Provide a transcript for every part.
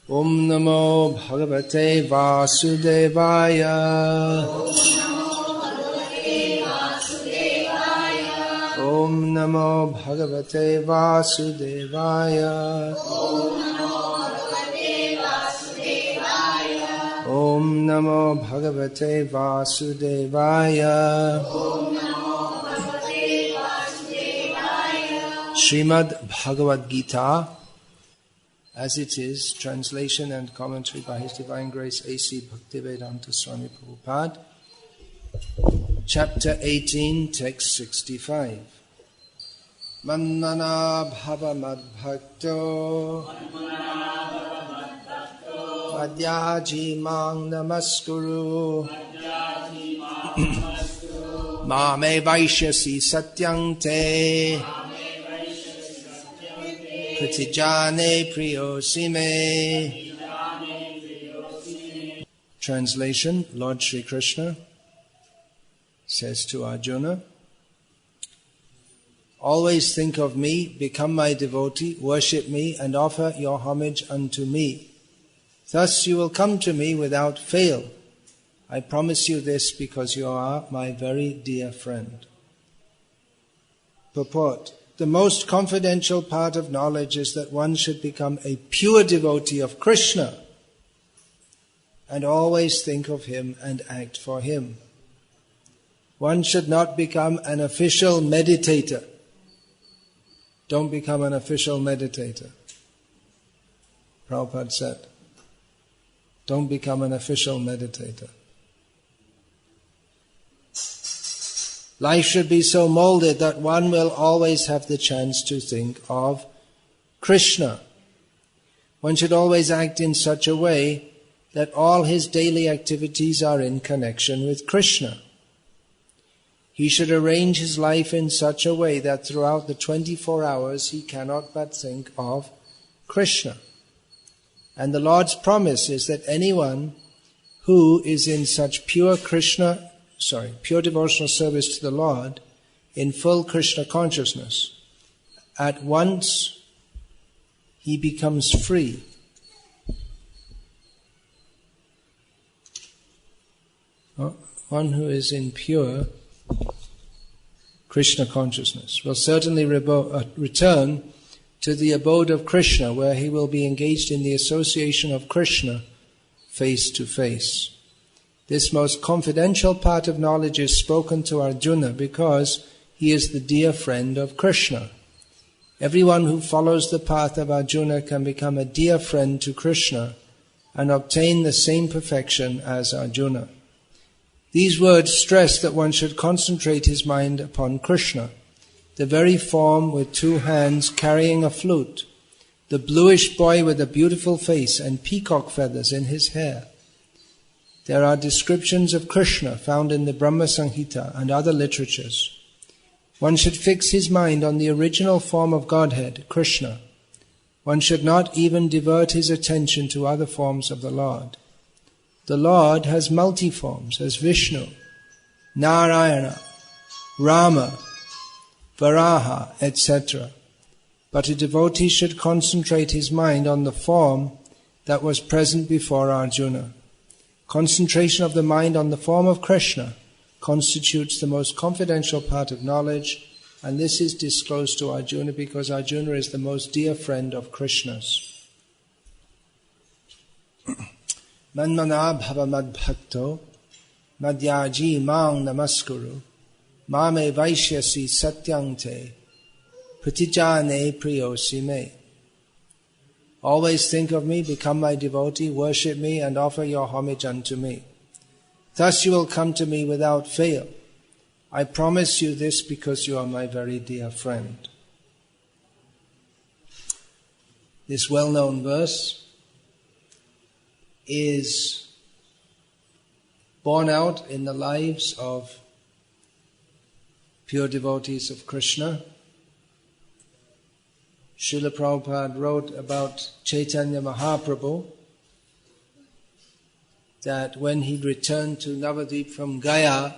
Om Namo Bhagavate Vasudevaya. Om Namo Bhagavate Vasudevaya. Om Namo Bhagavate Vasudevaya. Srimad Bhagavad-gita, as it is, translation and commentary by His Divine Grace A.C. Bhakti-Vedanta Swami Prabhupada, Chapter 18, Text 65. Manmana bhava madbhakto madhyaji mang namaskuru mame vaishyasi satyang te pratijane priyosi me. Translation. Lord Sri Krishna says to Arjuna, always think of me, become my devotee, worship me, and offer your homage unto me. Thus you will come to me without fail. I promise you this because you are my very dear friend. Purport. The most confidential part of knowledge is that one should become a pure devotee of Krishna and always think of him and act for him. One should not become an official meditator. Don't become an official meditator. Prabhupada said, don't become an official meditator. Life should be so molded that one will always have the chance to think of Krishna. One should always act in such a way that all his daily activities are in connection with Krishna. He should arrange his life in such a way that throughout the 24 hours he cannot but think of Krishna. And the Lord's promise is that anyone who is in such pure devotional service to the Lord, in full Krishna consciousness, at once he becomes free. One who is in pure Krishna consciousness will certainly return to the abode of Krishna, where he will be engaged in the association of Krishna face to face. This most confidential part of knowledge is spoken to Arjuna because he is the dear friend of Krishna. Everyone who follows the path of Arjuna can become a dear friend to Krishna and obtain the same perfection as Arjuna. These words stress that one should concentrate his mind upon Krishna, the very form with two hands carrying a flute, the bluish boy with a beautiful face and peacock feathers in his hair. There are descriptions of Krishna found in the Brahma Samhita and other literatures. One should fix his mind on the original form of Godhead, Krishna. One should not even divert his attention to other forms of the Lord. The Lord has multi-forms as Vishnu, Narayana, Rama, Varaha, etc. But a devotee should concentrate his mind on the form that was present before Arjuna. Concentration of the mind on the form of Krishna constitutes the most confidential part of knowledge, and this is disclosed to Arjuna because Arjuna is the most dear friend of Krishna's. Manmana bhava madbhakto madhyaji mang namaskuru mame vaishyasi satyang te pratijane priyosi me. Always think of me, become my devotee, worship me, and offer your homage unto me. Thus you will come to me without fail. I promise you this because you are my very dear friend. This well-known verse is borne out in the lives of pure devotees of Krishna. Srila Prabhupada wrote about Chaitanya Mahaprabhu that when he returned to Navadvip from Gaya,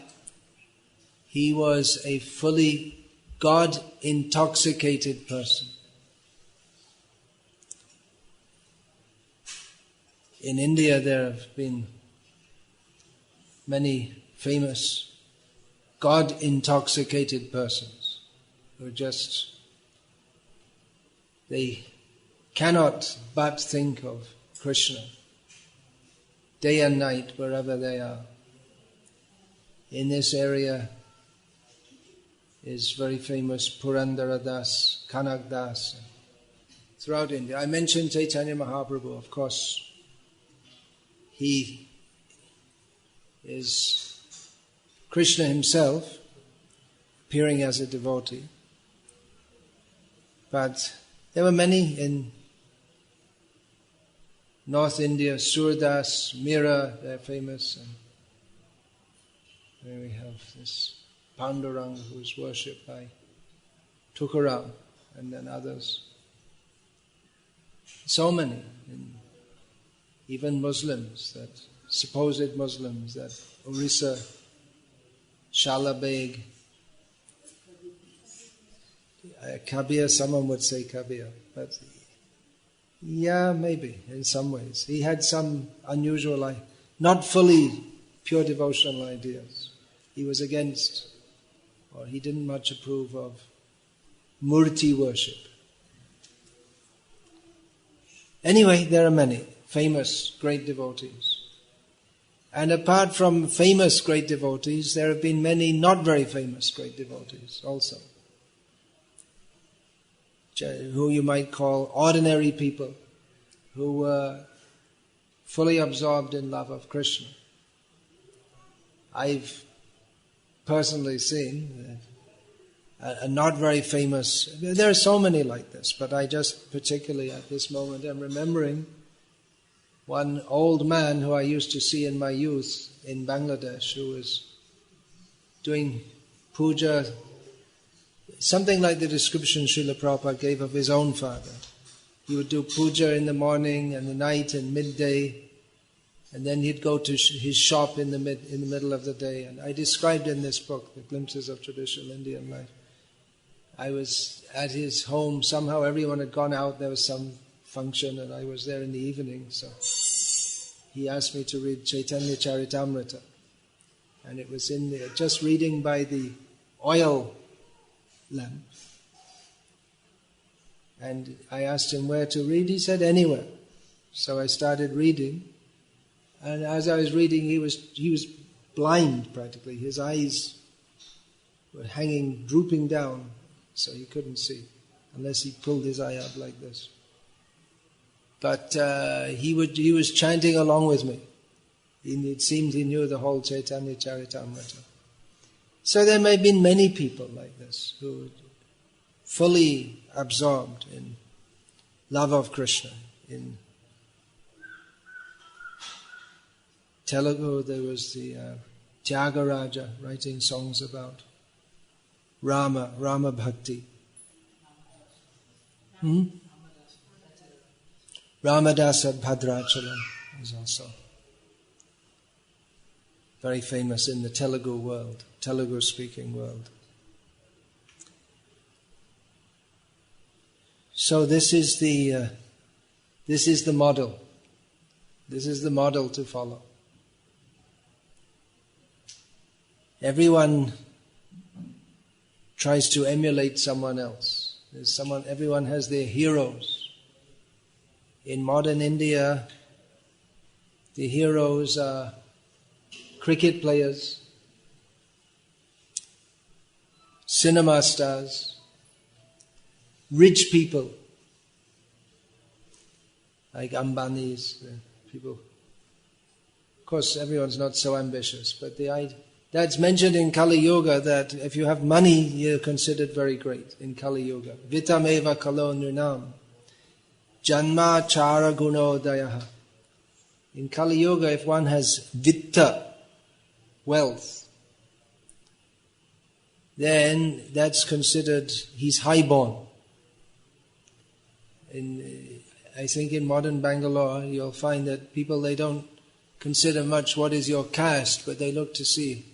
he was a fully God-intoxicated person. In India there have been many famous God-intoxicated persons who they cannot but think of Krishna day and night wherever they are. In this area is very famous Purandara Das, Kanak Das, throughout India. I mentioned Chaitanya Mahaprabhu, of course. He is Krishna himself, appearing as a devotee. But there were many in North India, Surdas, Mira, they're famous. And there we have this Panduranga who is worshipped by Tukaram and then others. So many, even Muslims, supposed Muslims, that Orissa, Shalabeg, Kabir, someone would say Kabir, but yeah, maybe in some ways. He had some unusual, not fully pure devotional ideas. He was against, or he didn't much approve of murti worship. Anyway, there are many famous great devotees. And apart from famous great devotees, there have been many not very famous great devotees also, who you might call ordinary people, who were fully absorbed in love of Krishna. I've personally seen a not very famous, there are so many like this, but I just particularly at this moment am remembering one old man who I used to see in my youth in Bangladesh, who was doing puja, something like the description Srila Prabhupada gave of his own father. He would do puja in the morning and the night and midday, and then he'd go to his shop in the middle of the day. And I described in this book, The Glimpses of Traditional Indian Life. I was at his home, somehow everyone had gone out, there was some function, and I was there in the evening, so he asked me to read Chaitanya Charitamrita. And it was in there, just reading by the oil lamp. And I asked him where to read. He said anywhere. So I started reading, and as I was reading, he was blind practically. His eyes were drooping down, so he couldn't see unless he pulled his eye up like this. But he was chanting along with me. It seemed he knew the whole Chaitanya Charitamrita. So there may have been many people like this who were fully absorbed in love of Krishna. In Telugu there was the Tyagaraja writing songs about Rama Bhakti. Ramadas at Bhadrachalam is also very famous in the Telugu world, Telugu-speaking world. So this is the model. This is the model to follow. Everyone tries to emulate someone else. Everyone has their heroes. In modern India, the heroes are cricket players, cinema stars, rich people like Ambani's people. Of course, everyone's not so ambitious, but that's mentioned in Kali Yuga that if you have money, you're considered very great in Kali Yuga. Vitameva kalo nirnam, janma chara gunodayaha. In Kali Yuga, if one has vitta, wealth, then that's considered he's highborn. I think in modern Bangalore, you'll find that people, they don't consider much what is your caste, but they look to see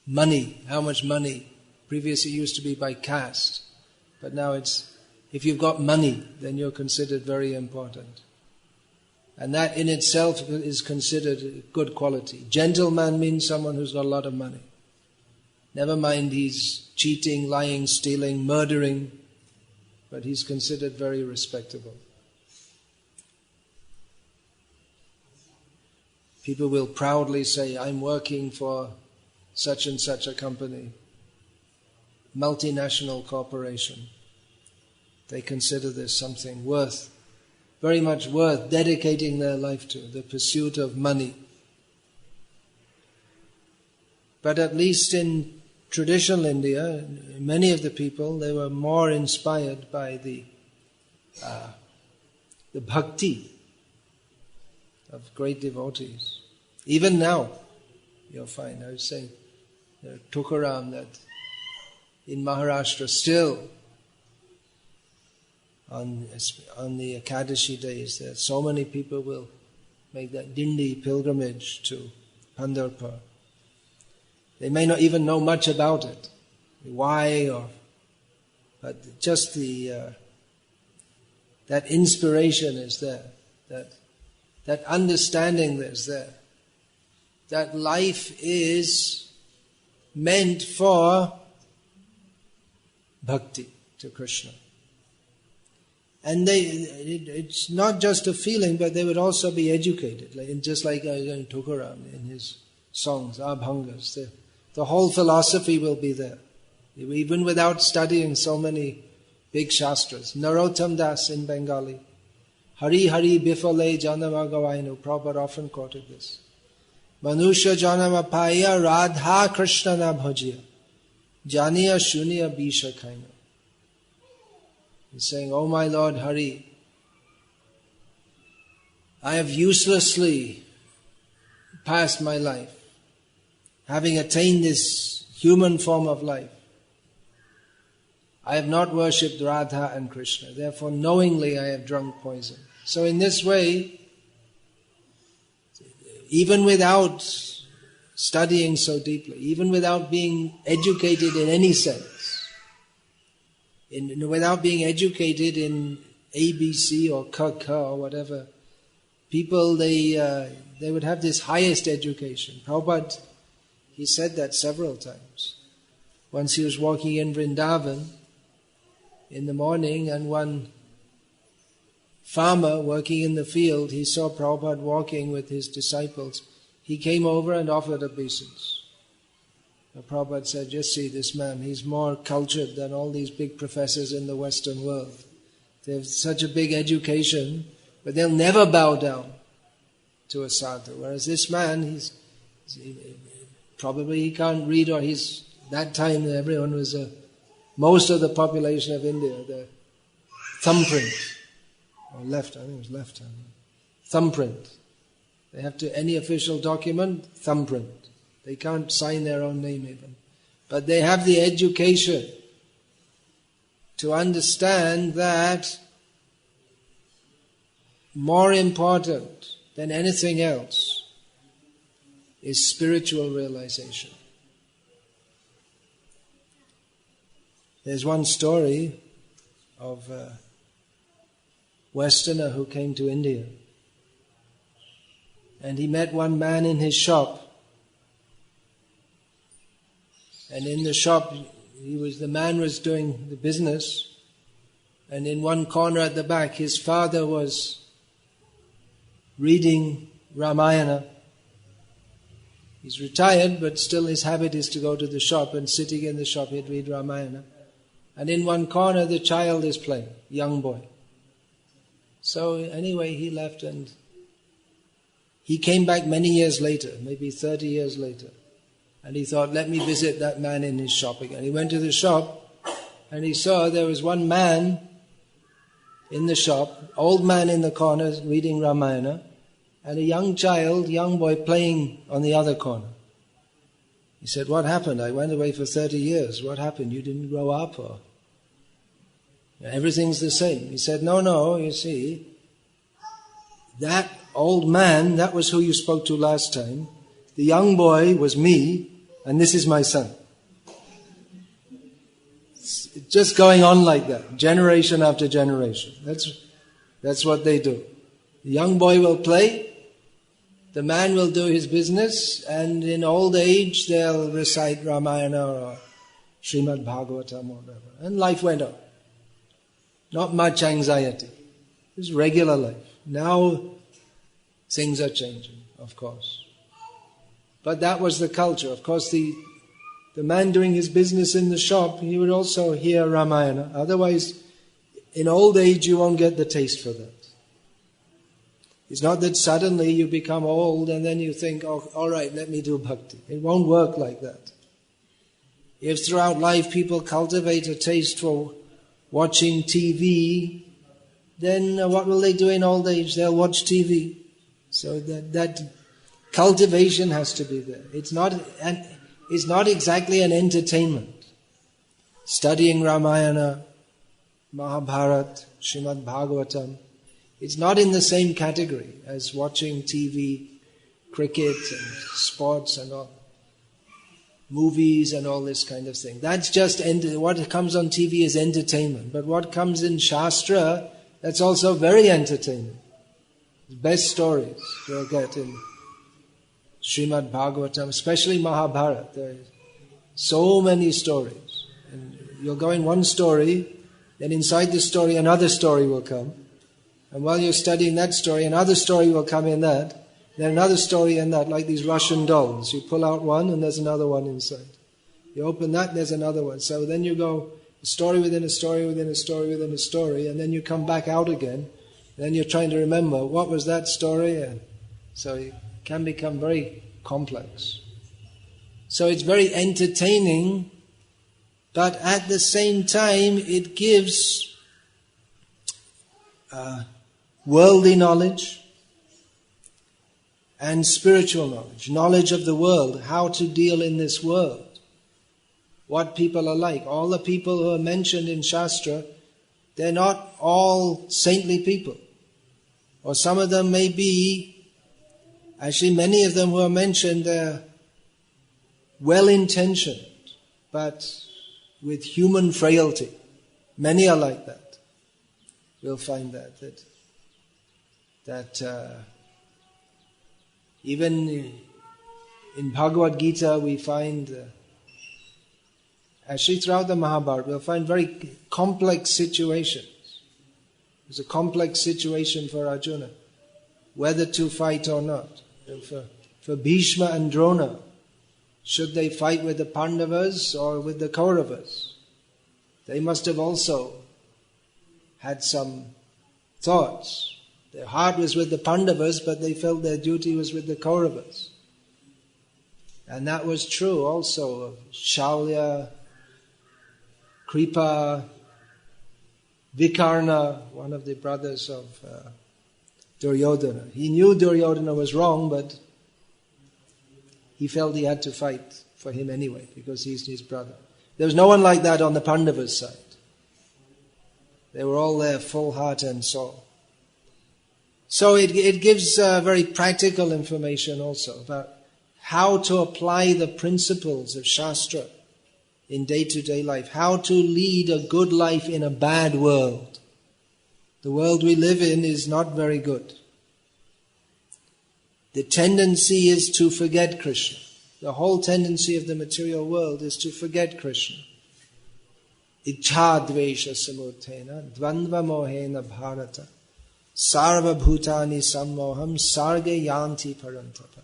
money, how much money. Previously it used to be by caste, but now it's, if you've got money, then you're considered very important. And that in itself is considered a good quality. Gentleman means someone who's got a lot of money. Never mind he's cheating, lying, stealing, murdering, but he's considered very respectable. People will proudly say, I'm working for such and such a company, multinational corporation. They consider this something very much worth dedicating their life to, the pursuit of money. But at least in traditional India, many of the people, they were more inspired by the Bhakti of great devotees. Even now, you'll find, I was saying, Tukaram, that in Maharashtra still, on the Ekadashi days, that so many people will make that Dindi pilgrimage to Pandharpur. They may not even know much about it, why, but just that inspiration is there, that understanding is there, that life is meant for bhakti to Krishna. And it's not just a feeling, but they would also be educated, just like Tukaram in his songs, Abhangas. The whole philosophy will be there, even without studying so many big shastras. Narottam Das in Bengali, Hari Hari Bifale Janama Gavainu, Prabhupada often quoted this. Manusha Janama Paya Radha Krishna na bhajiya, Janiya Shuniya Bisha Kaina. He's saying, oh my Lord Hari, I have uselessly passed my life, having attained this human form of life. I have not worshipped Radha and Krishna, therefore knowingly I have drunk poison. So in this way, even without studying so deeply, even without being educated in any sense, without being educated in ABC or K or whatever, people, they would have this highest education. Prabhupada, he said that several times. Once he was walking in Vrindavan in the morning, and one farmer working in the field, he saw Prabhupada walking with his disciples. He came over and offered obeisance. Prabhupada said, just see this man, he's more cultured than all these big professors in the Western world. They have such a big education, but they'll never bow down to a sadhu. Whereas this man, probably he can't read, or that time everyone was, most of the population of India, the thumbprint, or left, I think it was left hand, thumbprint. They have to, any official document, thumbprint. They can't sign their own name even. But they have the education to understand that more important than anything else is spiritual realization. There's one story of a Westerner who came to India, and he met one man in his shop. And in the shop, the man was doing the business, and in one corner at the back, his father was reading Ramayana. He's retired, but still his habit is to go to the shop, and sitting in the shop, he'd read Ramayana. And in one corner, the child is playing, young boy. So anyway, he left, and he came back many years later, maybe 30 years later. And he thought, let me visit that man in his shop again. He went to the shop, and he saw there was one man in the shop, old man in the corner reading Ramayana, and a young boy playing on the other corner. He said, what happened? I went away for 30 years. What happened? You didn't grow up? Or everything's the same. He said, no, you see, that old man, that was who you spoke to last time. The young boy was me, and this is my son. It's just going on like that, generation after generation. That's what they do. The young boy will play, the man will do his business, and in old age they'll recite Ramayana or Srimad Bhagavatam or whatever. And life went on. Not much anxiety. It was regular life. Now things are changing, of course. But that was the culture. Of course, the man doing his business in the shop, he would also hear Ramayana. Otherwise, in old age, you won't get the taste for that. It's not that suddenly you become old and then you think, oh, all right, let me do bhakti. It won't work like that. If throughout life people cultivate a taste for watching TV, then what will they do in old age? They'll watch TV. So that cultivation has to be there. It's not exactly an entertainment. Studying Ramayana, Mahabharata, Srimad Bhagavatam, it's not in the same category as watching TV, cricket and sports and all, movies and all this kind of thing. That's just, what comes on TV is entertainment. But what comes in Shastra, that's also very entertaining. The best stories you'll get in Srimad Bhagavatam, especially Mahabharata. There are so many stories. And you'll go in one story, then inside the story another story will come. And while you're studying that story, another story will come in that, then another story in that, like these Russian dolls. You pull out one and there's another one inside. You open that, there's another one. So then you go a story within a story within a story within a story, and then you come back out again. Then you're trying to remember, what was that story? And so it can become very complex. So it's very entertaining, but at the same time it gives worldly knowledge and spiritual knowledge, knowledge of the world, how to deal in this world, what people are like. All the people who are mentioned in Shastra, they're not all saintly people. Or some of them may be, actually many of them who are mentioned, they're well-intentioned, but with human frailty. Many are like that. We'll find that even in Bhagavad-gita we find, actually throughout the Mahabharata, we'll find very complex situations. There's a complex situation for Arjuna, whether to fight or not. For Bhishma and Drona, should they fight with the Pandavas or with the Kauravas? They must have also had some thoughts. Their heart was with the Pandavas, but they felt their duty was with the Kauravas. And that was true also of Shaulya, Kripa, Vikarna, one of the brothers of Duryodhana. He knew Duryodhana was wrong, but he felt he had to fight for him anyway, because he's his brother. There was no one like that on the Pandavas' side. They were all there, full heart and soul. So it gives very practical information also about how to apply the principles of Shastra in day-to-day life, how to lead a good life in a bad world. The world we live in is not very good. The tendency is to forget Krishna. The whole tendency of the material world is to forget Krishna. Ichha dvesha samurtena dvandva mohena bharata sarva bhutani sammoham sarge yanti parantapa.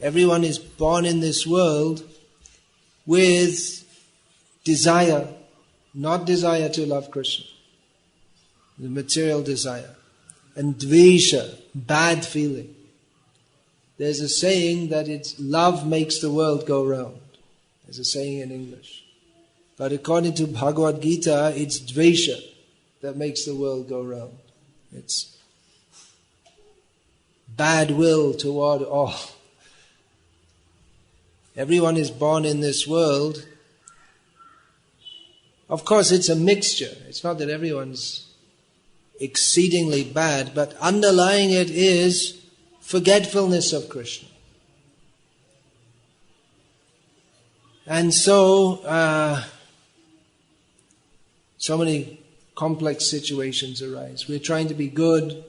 Everyone is born in this world with desire, not desire to love Krishna, the material desire, and dvesha, bad feeling. There's a saying that it's love makes the world go round. There's a saying in English. But according to Bhagavad-gita, it's dvesha that makes the world go round. It's bad will toward all. Everyone is born in this world. Of course, it's a mixture. It's not that everyone's exceedingly bad, but underlying it is forgetfulness of Krishna. And so many complex situations arise. We're trying to be good,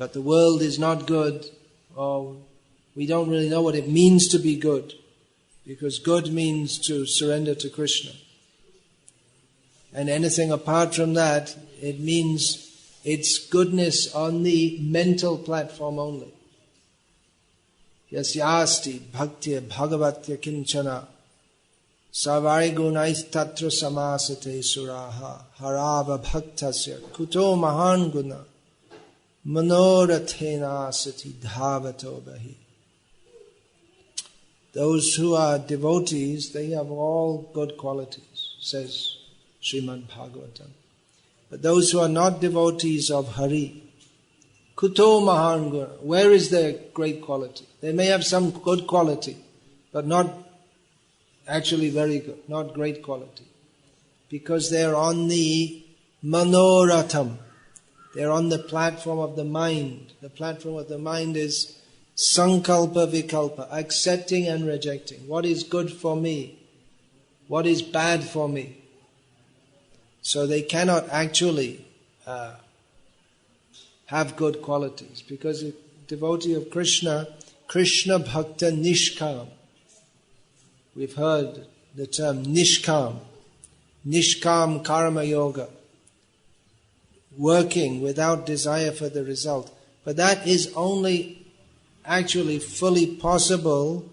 but the world is not good, or we don't really know what it means to be good, because good means to surrender to Krishna. And anything apart from that, it means it's goodness on the mental platform only. Yasyasti bhaktya bhagavatya kinchana savari gunais tatra samasate suraha harava bhaktasya kuto mahan guna manorathena sati dhavato bahi. Those who are devotees, they have all good qualities, says Srimad Bhagavatam. But those who are not devotees of Hari, kuto mahan guna, where is their great quality? They may have some good quality, but not actually very good, not great quality. Because they're on the manoratham, they're on the platform of the mind. The platform of the mind is sankalpa vikalpa, accepting and rejecting. What is good for me? What is bad for me? So they cannot actually have good qualities, because a devotee of Krishna, Krishna Bhakta Nishkam. We've heard the term Nishkam, Nishkam Karma Yoga, working without desire for the result. But that is only actually fully possible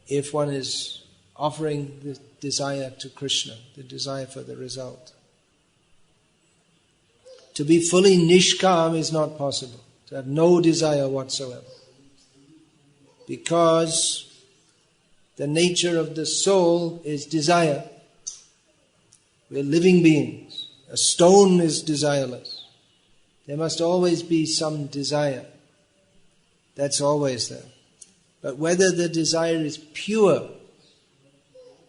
if one is offering the desire to Krishna, the desire for the result. To be fully nishkam is not possible, to have no desire whatsoever. Because the nature of the soul is desire. We are living beings. A stone is desireless. There must always be some desire. That's always there. But whether the desire is pure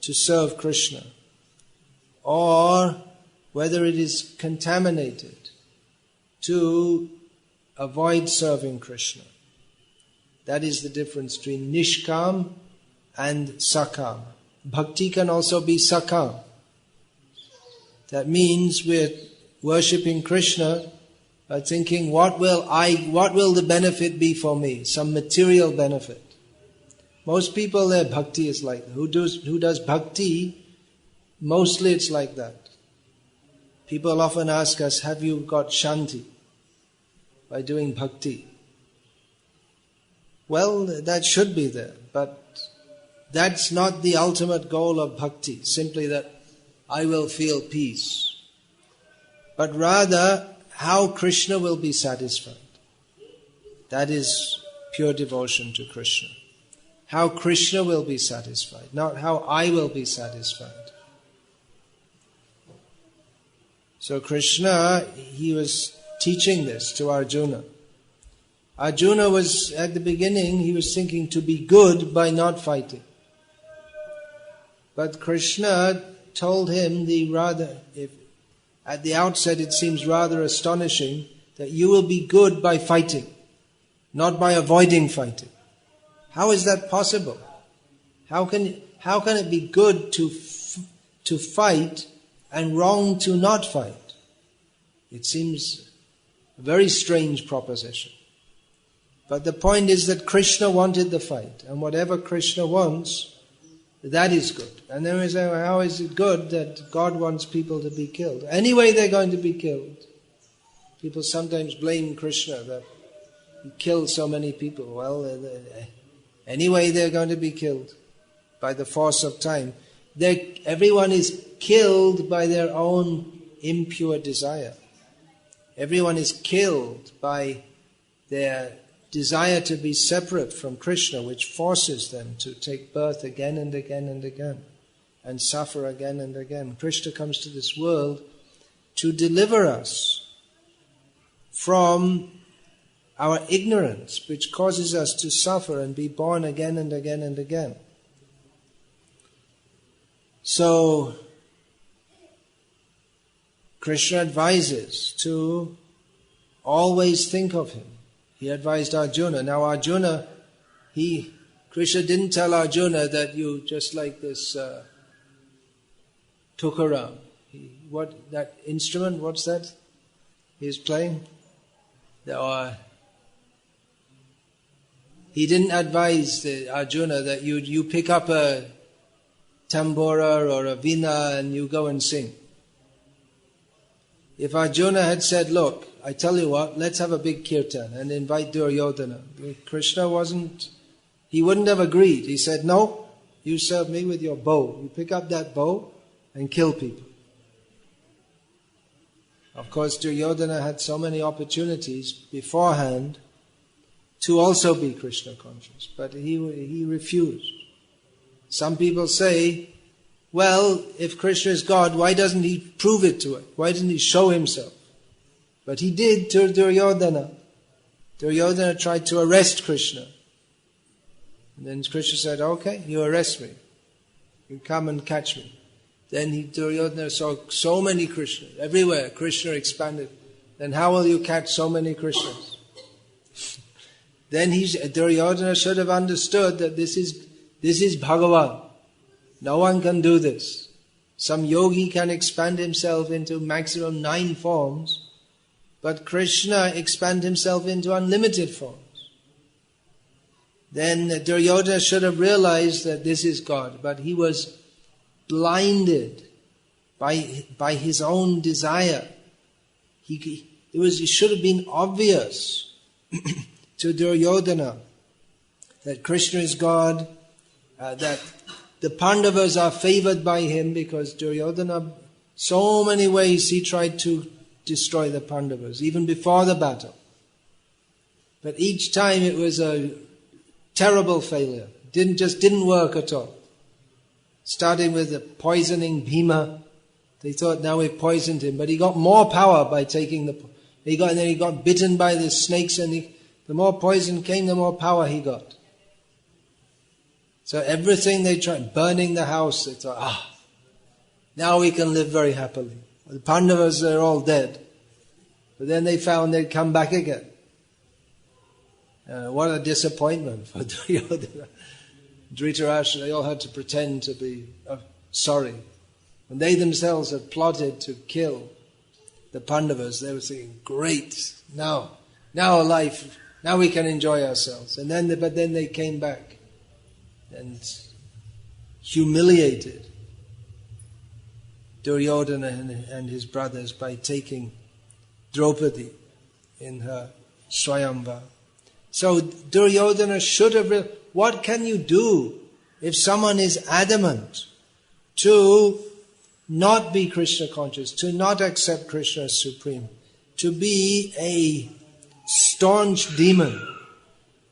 to serve Krishna, or whether it is contaminated to avoid serving Krishna, that is the difference between nishkam and sakam. Bhakti can also be sakam. That means we're worshipping Krishna by thinking, what will the benefit be for me? Some material benefit. Most people, their bhakti is like that. Who does bhakti, mostly it's like that. People often ask us, have you got shanti by doing bhakti? Well, that should be there, but that's not the ultimate goal of bhakti, simply that I will feel peace. But rather, how Krishna will be satisfied. That is pure devotion to Krishna. How Krishna will be satisfied, not how I will be satisfied. So Krishna, he was teaching this to Arjuna. Arjuna was, at the beginning, he was thinking to be good by not fighting. But Krishna told him at the outset it seems rather astonishing that you will be good by fighting, not by avoiding fighting. How is that possible? How can it be good to fight and wrong to not fight? It seems a very strange proposition. But the point is that Krishna wanted the fight, and whatever Krishna wants, that is good. And then we say, well, how is it good that God wants people to be killed? Anyway, they're going to be killed. People sometimes blame Krishna that he killed so many people. Well, anyway, they're going to be killed by the force of time. Everyone is killed by their own impure desire. Everyone is killed by their desire to be separate from Krishna, which forces them to take birth again and again and again, and suffer again and again. Krishna comes to this world to deliver us from our ignorance, which causes us to suffer and be born again and again and again. So, Krishna advises to always think of him. He advised Arjuna. Now Arjuna, Krishna didn't tell Arjuna that you just like this tukaram. That instrument, what's that he's playing? or he didn't advise Arjuna that you pick up a tambura or a veena and you go and sing. If Arjuna had said, look, I tell you what, let's have a big kirtan and invite Duryodhana. Krishna he wouldn't have agreed. He said, no, you serve me with your bow. You pick up that bow and kill people. Of course, Duryodhana had so many opportunities beforehand to also be Krishna conscious, but he refused. Some people say, well, if Krishna is God, why doesn't he prove it to us? Why didn't he show himself? But he did to Duryodhana. Duryodhana tried to arrest Krishna. And then Krishna said, okay, you arrest me. You come and catch me. Then Duryodhana saw so many Krishnas. Everywhere Krishna expanded. Then how will you catch so many Krishnas? Then Duryodhana should have understood that this is Bhagavan. No one can do this. Some yogi can expand himself into maximum 9 forms, but Krishna expand himself into unlimited forms. Then Duryodhana should have realized that this is God, but he was blinded by his own desire. It should have been obvious to Duryodhana that Krishna is God, that the Pandavas are favored by him, because Duryodhana, so many ways he tried to destroy the Pandavas, even before the battle. But each time it was a terrible failure. Didn't work at all. Starting with the poisoning Bhima. They thought now we've poisoned him, but he got more power by taking and then he got bitten by the snakes, and the more poison came, the more power he got. So everything they tried, burning the house, they thought, now we can live very happily. The Pandavas are all dead. But then they found they'd come back again. What a disappointment for Duryodhana. Dhritarashtra, they all had to pretend to be sorry. When they themselves had plotted to kill the Pandavas, they were saying, great, now life, now we can enjoy ourselves. But then they came back and humiliated Duryodhana and his brothers by taking Draupadi in her Swayamvar. So Duryodhana should have what can you do if someone is adamant to not be Krishna conscious, to not accept Krishna as supreme, to be a staunch demon,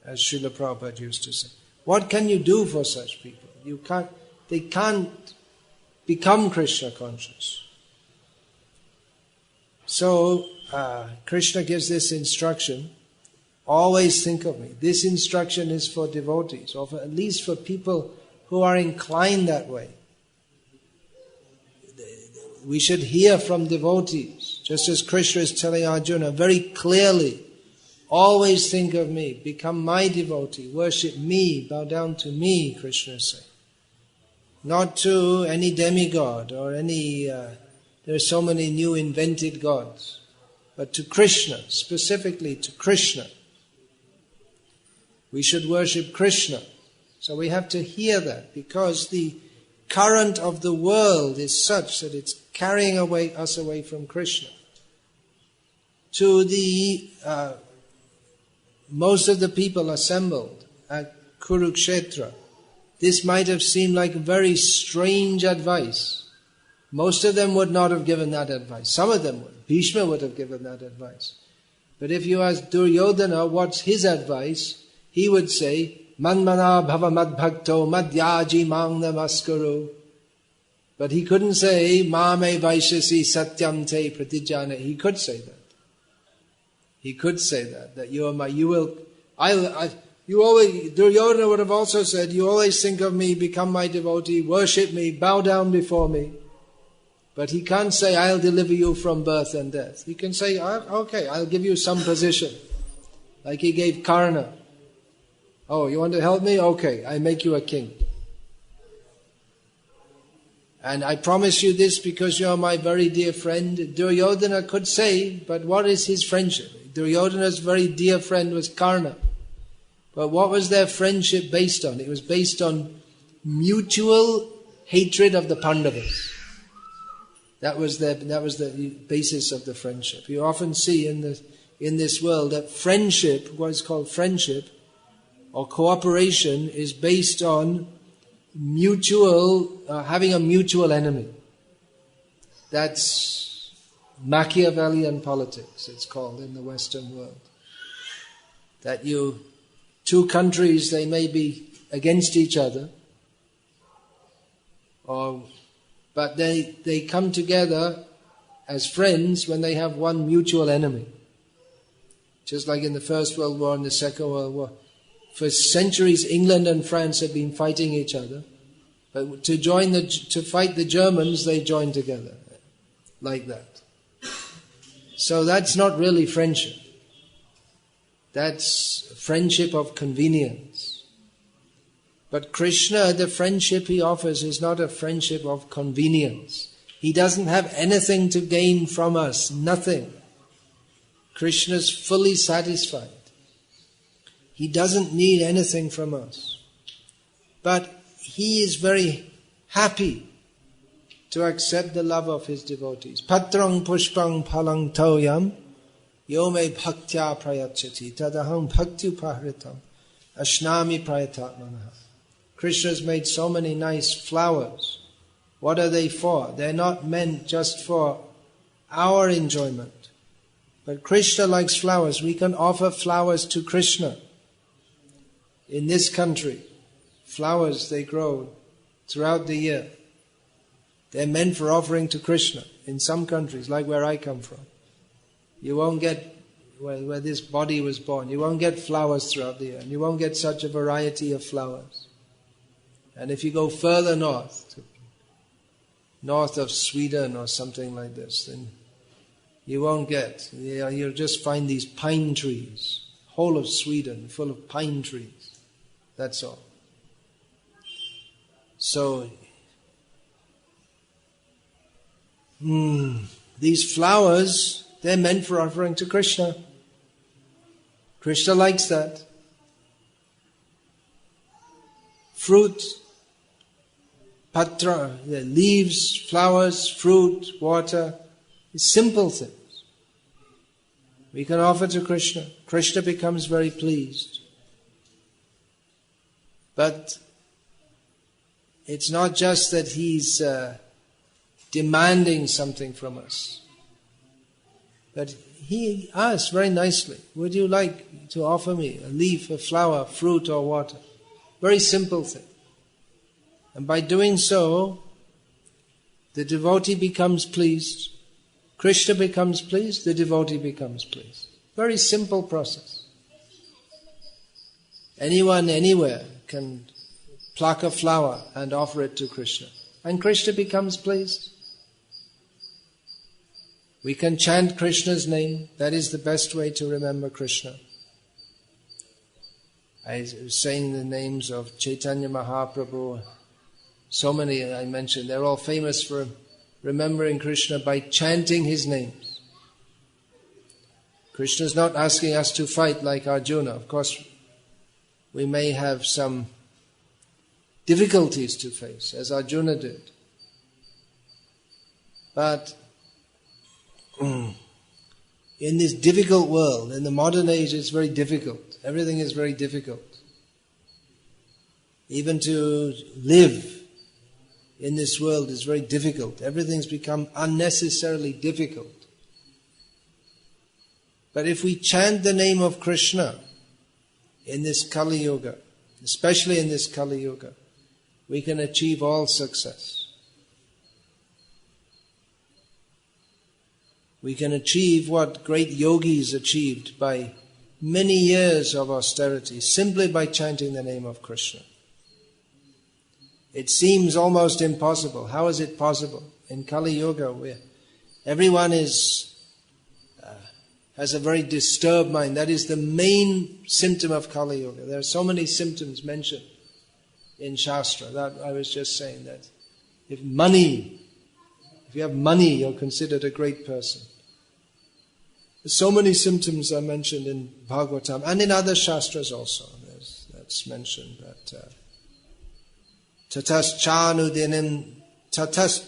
as Srila Prabhupada used to say? What can you do for such people? They can't become Krishna conscious. So Krishna gives this instruction, always think of me. This instruction is for devotees, or at least for people who are inclined that way. We should hear from devotees, just as Krishna is telling Arjuna very clearly, always think of me, become my devotee, worship me, bow down to me, Krishna is saying. Not to any demigod or any, there are so many new invented gods, but to Krishna, specifically to Krishna. We should worship Krishna. So we have to hear that, because the current of the world is such that it's carrying us away from Krishna. To the most of the people assembled at Kurukshetra, this might have seemed like very strange advice. Most of them would not have given that advice. Some of them would. Bhishma would have given that advice. But if you ask Duryodhana what's his advice, he would say, Manmana bhava madbhakto madhyaji mang namaskuru. But he couldn't say, Mame vaishasi satyam te pratijana. He could say that. He could say that you are my, you always, Duryodhana would have also said, you always think of me, become my devotee, worship me, bow down before me. But he can't say, I'll deliver you from birth and death. He can say, okay, I'll give you some position. Like he gave Karna. Oh, you want to help me? Okay, I make you a king. And I promise you this because you are my very dear friend. Duryodhana could say, but what is his friendship? Duryodhana's very dear friend was Karna. But what was their friendship based on? It was based on mutual hatred of the Pandavas. That was the basis of the friendship. You often see in this world that friendship, what is called friendship or cooperation, is based on having a mutual enemy. That's Machiavellian politics, it's called in the Western world. That two countries, they may be against each other, but they come together as friends when they have one mutual enemy. Just like in the First World War and the Second World War. For centuries, England and France had been fighting each other. But to fight the Germans, they joined together. Like that. So that's not really friendship. That's friendship of convenience. But Krishna, the friendship he offers is not a friendship of convenience. He doesn't have anything to gain from us, nothing. Krishna's fully satisfied. He doesn't need anything from us. But he is very happy to accept the love of his devotees. Patrang pushpang phalang toyam yome bhaktya prayachati tadaham bhakti upahritam ashnami prayatatmanaha. Krishna's made so many nice flowers. What are they for? They're not meant just for our enjoyment. But Krishna likes flowers. We can offer flowers to Krishna. In this country, flowers, they grow throughout the year. They're meant for offering to Krishna. In some countries, like where I come from, you won't get, where this body was born, you won't get flowers throughout the year. And you won't get such a variety of flowers. And if you go further north of Sweden or something like this, then you won't get, you'll just find these pine trees. Whole of Sweden full of pine trees. That's all. So, these flowers, they're meant for offering to Krishna. Krishna likes that. Fruit, patra, leaves, flowers, fruit, water, simple things. We can offer to Krishna. Krishna becomes very pleased. But it's not just that he's demanding something from us. But he asks very nicely, would you like to offer me a leaf, a flower, fruit or water? Very simple thing. And by doing so, the devotee becomes pleased. Krishna becomes pleased, the devotee becomes pleased. Very simple process. Anyone, anywhere can pluck a flower and offer it to Krishna. And Krishna becomes pleased. We can chant Krishna's name. That is the best way to remember Krishna. I was saying the names of Chaitanya Mahaprabhu. So many I mentioned. They're all famous for remembering Krishna by chanting his names. Krishna is not asking us to fight like Arjuna. Of course, we may have some difficulties to face, as Arjuna did. But in this difficult world, in the modern age, it's very difficult. Everything is very difficult. Even to live in this world is very difficult. Everything's become unnecessarily difficult. But if we chant the name of Krishna in this Kali Yuga, especially in this Kali Yuga, we can achieve all success. We can achieve what great yogis achieved by many years of austerity, simply by chanting the name of Krishna. It seems almost impossible. How is it possible? In Kali Yuga, where everyone has a very disturbed mind. That is the main symptom of Kali Yuga. There are so many symptoms mentioned in Shastra. That I was just saying that If you have money, you're considered a great person. So many symptoms are mentioned in Bhagavatam and in other Shastras also. That's mentioned that tatas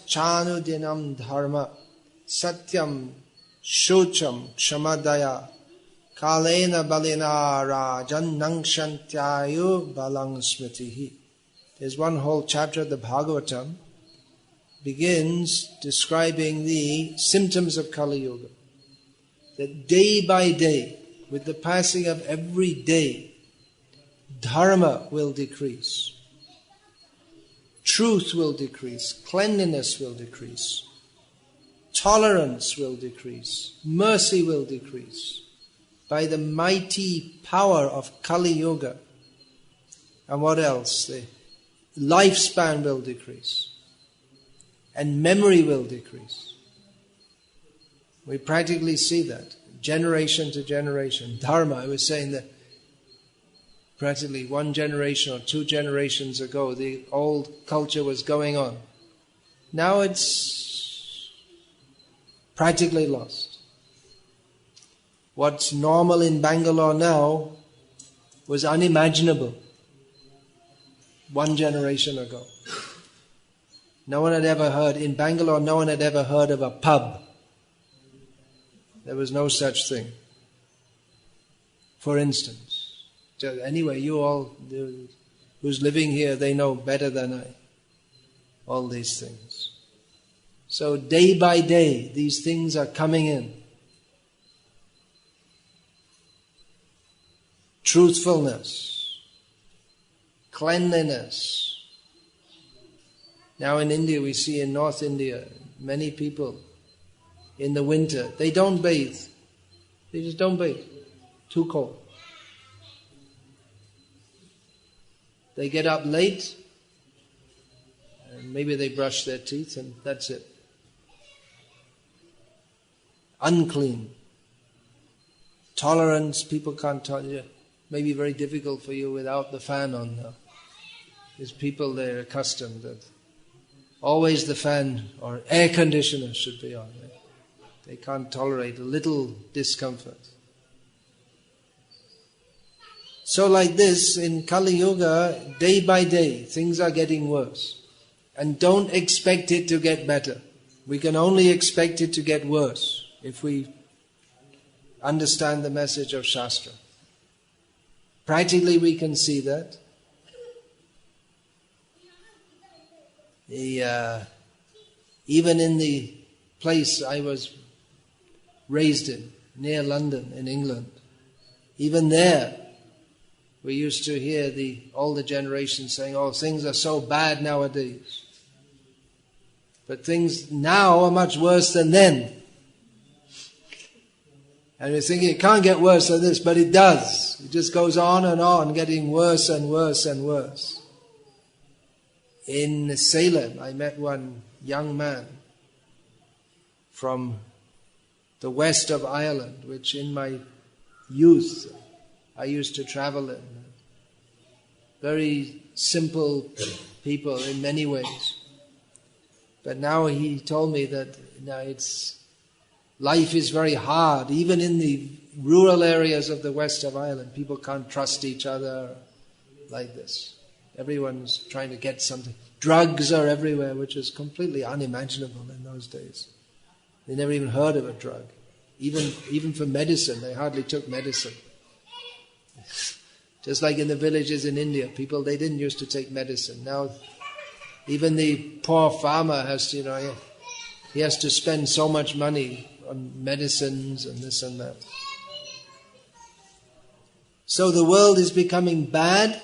chanudinam dharma satyam shocham kshamadaya kalena balina rajan nangshantyayu balang smritihi. There's one whole chapter of the Bhagavatam begins describing the symptoms of Kali Yuga. That day by day, with the passing of every day, dharma will decrease. Truth will decrease. Cleanliness will decrease. Tolerance will decrease. Mercy will decrease. By the mighty power of Kali Yuga. And what else? The lifespan will decrease. And memory will decrease. We practically see that, generation to generation. Dharma, I was saying that practically one generation or two generations ago, the old culture was going on. Now it's practically lost. What's normal in Bangalore now was unimaginable one generation ago. No one had ever heard, in Bangalore, no one had ever heard of a pub. There was no such thing. For instance, anyway, you all who's living here, they know better than I all these things. So day by day, these things are coming in. Truthfulness, cleanliness. Now in India, we see in North India, many people in the winter, they don't bathe. They just don't bathe. Too cold. They get up late, and maybe they brush their teeth, and that's it. Unclean. Tolerance, people can't tolerate. It may be very difficult for you without the fan on now. There's people they're accustomed that always the fan or air conditioner should be on. Right? They can't tolerate a little discomfort. So like this, in Kali Yuga, day by day, things are getting worse. And don't expect it to get better. We can only expect it to get worse if we understand the message of Shastra. Practically we can see that. Even in the place I was raised in, near London in England, even there we used to hear the older generation saying, oh, things are so bad nowadays. But things now are much worse than then. And we're thinking it can't get worse than this, but it does. It just goes on and on, getting worse and worse and worse. In Salem, I met one young man from the west of Ireland, which in my youth I used to travel in. Very simple people in many ways. But now he told me that life is very hard. Even in the rural areas of the west of Ireland, people can't trust each other like this. Everyone's trying to get something. Drugs are everywhere, which is completely unimaginable in those days. They never even heard of a drug. Even for medicine, they hardly took medicine. Just like in the villages in India, people, they didn't used to take medicine. Now, even the poor farmer has to, he has to spend so much money on medicines and this and that. So the world is becoming bad.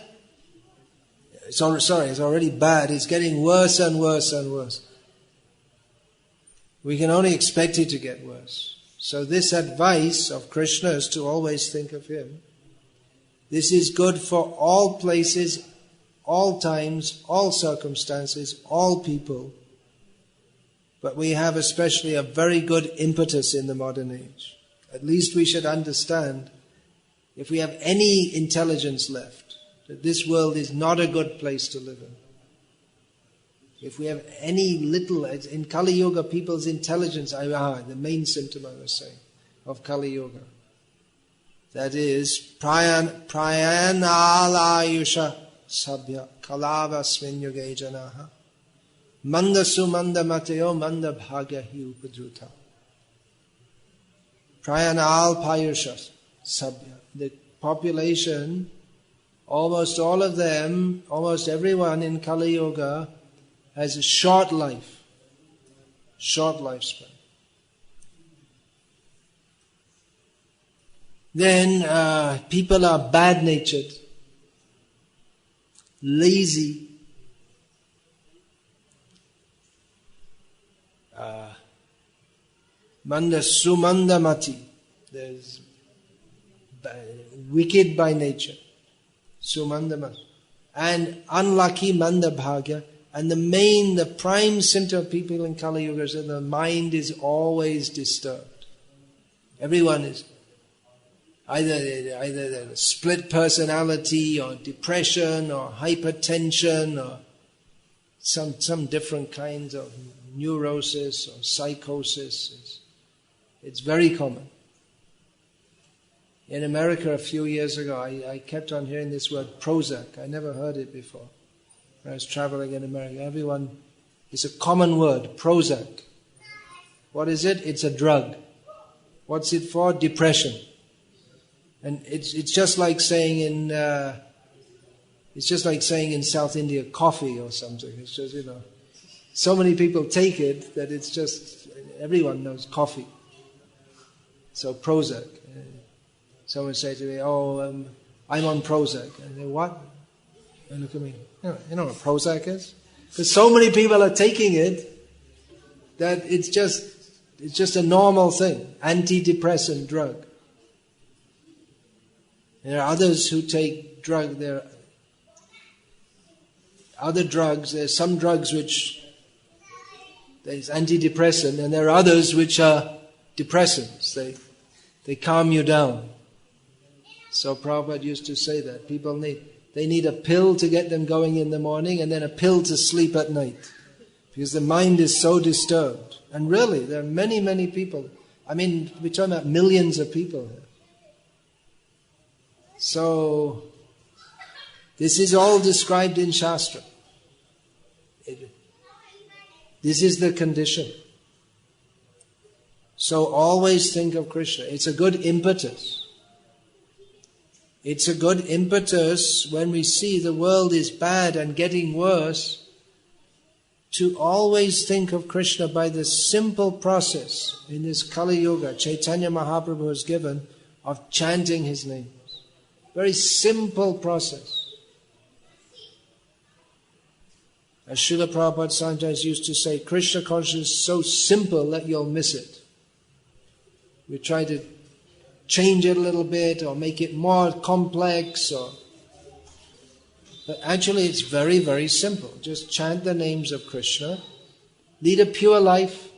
It's already bad. It's getting worse and worse and worse. We can only expect it to get worse. So this advice of Krishna is to always think of him. This is good for all places, all times, all circumstances, all people. But we have especially a very good impetus in the modern age. At least we should understand, if we have any intelligence left, that this world is not a good place to live in. If we have any little, in Kali Yuga, people's intelligence, the main symptom I was saying, of Kali Yuga. That is, prayanalayusha sabhya kalavasmin yuge janaha manda sumanda mateo manda bhagya hi upadruta. Prayanal payusha sabhya. The population, almost all of them, almost everyone in Kali Yuga has a short life, short lifespan. Then people are bad-natured, lazy, manda sumanda mati. There's wicked by nature, sumanda mati, and unlucky manda bhagya. And the prime symptom of people in Kali Yuga is that the mind is always disturbed. Everyone is either a split personality or depression or hypertension or some different kinds of neurosis or psychosis. It's very common. In America a few years ago, I kept on hearing this word Prozac. I never heard it before. When I was traveling in America, it's a common word, Prozac. What is it? It's a drug. What's it for? Depression. And it's just like saying in South India coffee or something. It's just, so many people take it that it's just, everyone knows coffee. So Prozac. Someone say to me, I'm on Prozac. I say, what? They look at me, you know what Prozac is? Because so many people are taking it that it's just a normal thing, antidepressant drug. There are others who take there are other drugs, there's some drugs which there's antidepressant, and there are others which are depressants. They calm you down. So Prabhupada used to say that people need a pill to get them going in the morning and then a pill to sleep at night. Because the mind is so disturbed. And really, there are many, many people. We're talking about millions of people here. So, this is all described in Shastra. This is the condition. So always think of Krishna. It's a good impetus. It's a good impetus when we see the world is bad and getting worse, to always think of Krishna by this simple process in this Kali Yuga Chaitanya Mahaprabhu has given of chanting his names. Very simple process. As Srila Prabhupada sometimes used to say, Krishna consciousness is so simple that you'll miss it. We try to change it a little bit or make it more complex, but actually it's very, very simple. Just chant the names of Krishna, lead a pure life,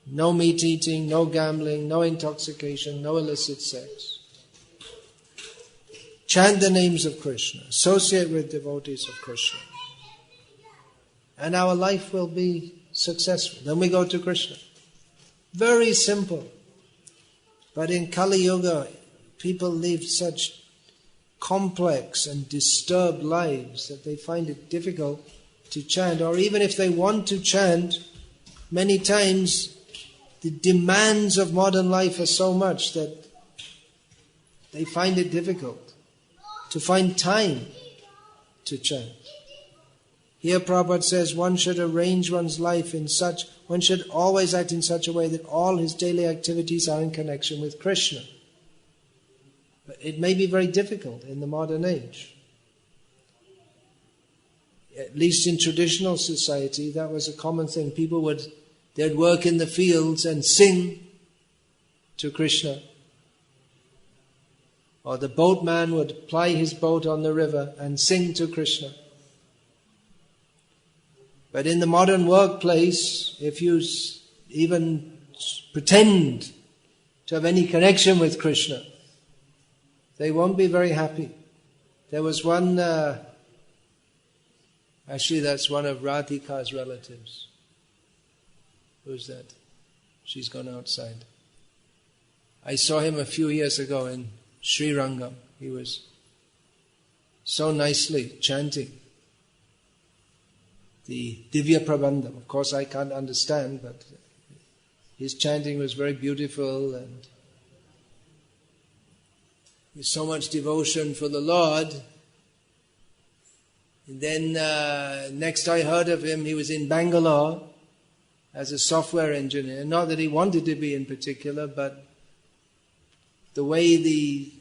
no meat eating, no gambling, no intoxication, no illicit sex. Chant the names of Krishna, associate with devotees of Krishna, and our life will be successful. Then we go to Krishna. Very simple. But in Kali Yuga, people live such complex and disturbed lives that they find it difficult to chant. Or even if they want to chant, many times the demands of modern life are so much that they find it difficult to find time to chant. Here Prabhupada says one should arrange one's life one should always act in such a way that all his daily activities are in connection with Krishna. But it may be very difficult in the modern age. At least in traditional society, that was a common thing. They'd work in the fields and sing to Krishna. Or the boatman would ply his boat on the river and sing to Krishna. But in the modern workplace, if you even pretend to have any connection with Krishna, they won't be very happy. There was one Actually, that's one of Radhika's relatives. Who's that? She's gone outside. I saw him a few years ago in Sri Rangam. He was so nicely chanting the Divya Prabandham. Of course, I can't understand, but his chanting was very beautiful and with so much devotion for the Lord. And then next I heard of him, he was in Bangalore as a software engineer. Not that he wanted to be in particular, but the way the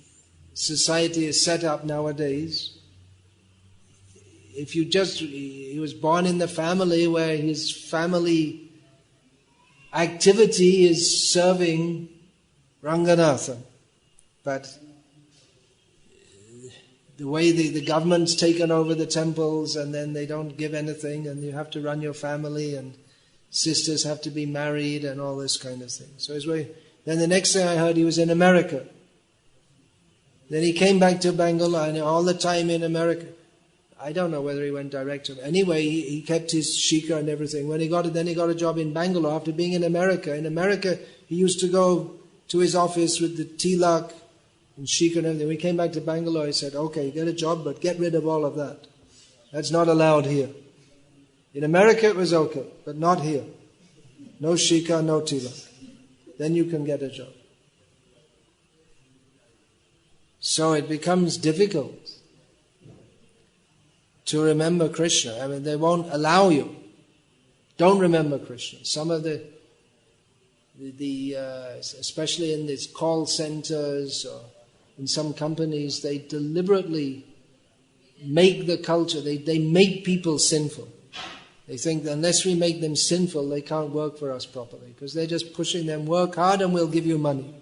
society is set up nowadays, he was born in the family where his family activity is serving Ranganathan. But the way the government's taken over the temples and then they don't give anything and you have to run your family and sisters have to be married and all this kind of thing. So then the next thing I heard, he was in America. Then he came back to Bangalore and all the time in America. I don't know whether he went direct to... Anyway, he kept his shikha and everything. Then he got a job in Bangalore after being in America. In America, he used to go to his office with the tilak and shikha and everything. When he came back to Bangalore, he said, okay, get a job, but get rid of all of that. That's not allowed here. In America it was okay, but not here. No shikha, no tilak. Then you can get a job. So it becomes difficult to remember Krishna. I mean, they won't allow you. Don't remember Krishna. Some of the especially in these call centers or in some companies, they deliberately make the culture, they make people sinful. They think that unless we make them sinful, they can't work for us properly, because they're just pushing them, work hard and we'll give you money.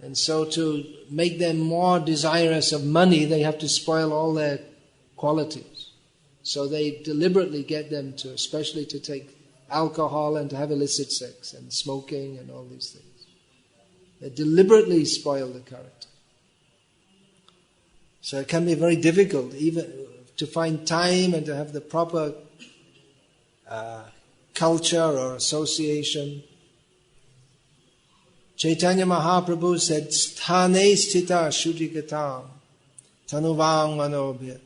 And so to make them more desirous of money, they have to spoil all their qualities. So they deliberately get them to, especially to take alcohol and to have illicit sex and smoking and all these things. They deliberately spoil the character. So it can be very difficult even to find time and to have the proper culture or association. Chaitanya Mahaprabhu said, Sthane sthita shuddhikatam tanuvang manobhya.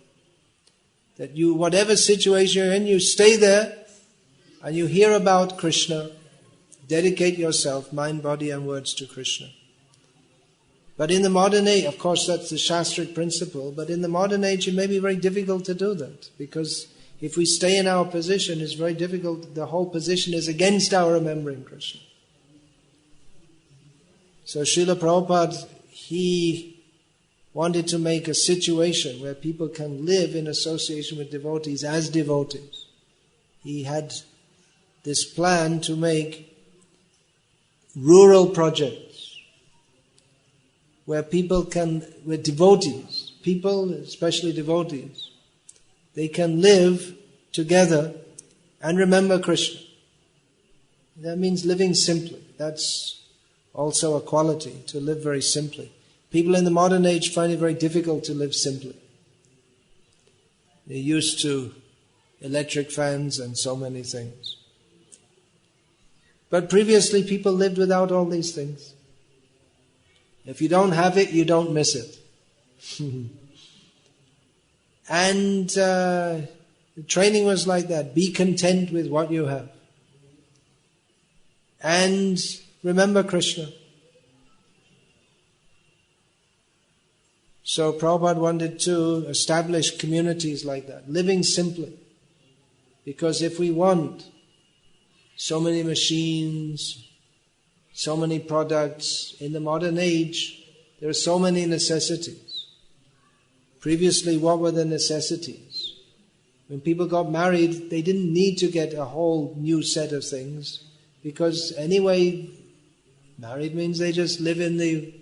That you, whatever situation you're in, you stay there and you hear about Krishna. Dedicate yourself, mind, body and words to Krishna. But in the modern age, of course that's the Shastric principle, but in the modern age it may be very difficult to do that, because if we stay in our position, it's very difficult. The whole position is against our remembering Krishna. So Srila Prabhupada, he wanted to make a situation where people can live in association with devotees as devotees. He had this plan to make rural projects where people can, with devotees, people, especially devotees, they can live together and remember Krishna. That means living simply. That's also a quality, to live very simply. People in the modern age find it very difficult to live simply. They're used to electric fans and so many things. But previously people lived without all these things. If you don't have it, you don't miss it. And the training was like that. Be content with what you have. And remember Krishna. So Prabhupada wanted to establish communities like that, living simply. Because if we want so many machines, so many products, in the modern age, there are so many necessities. Previously, what were the necessities? When people got married, they didn't need to get a whole new set of things, because anyway, married means they just live in the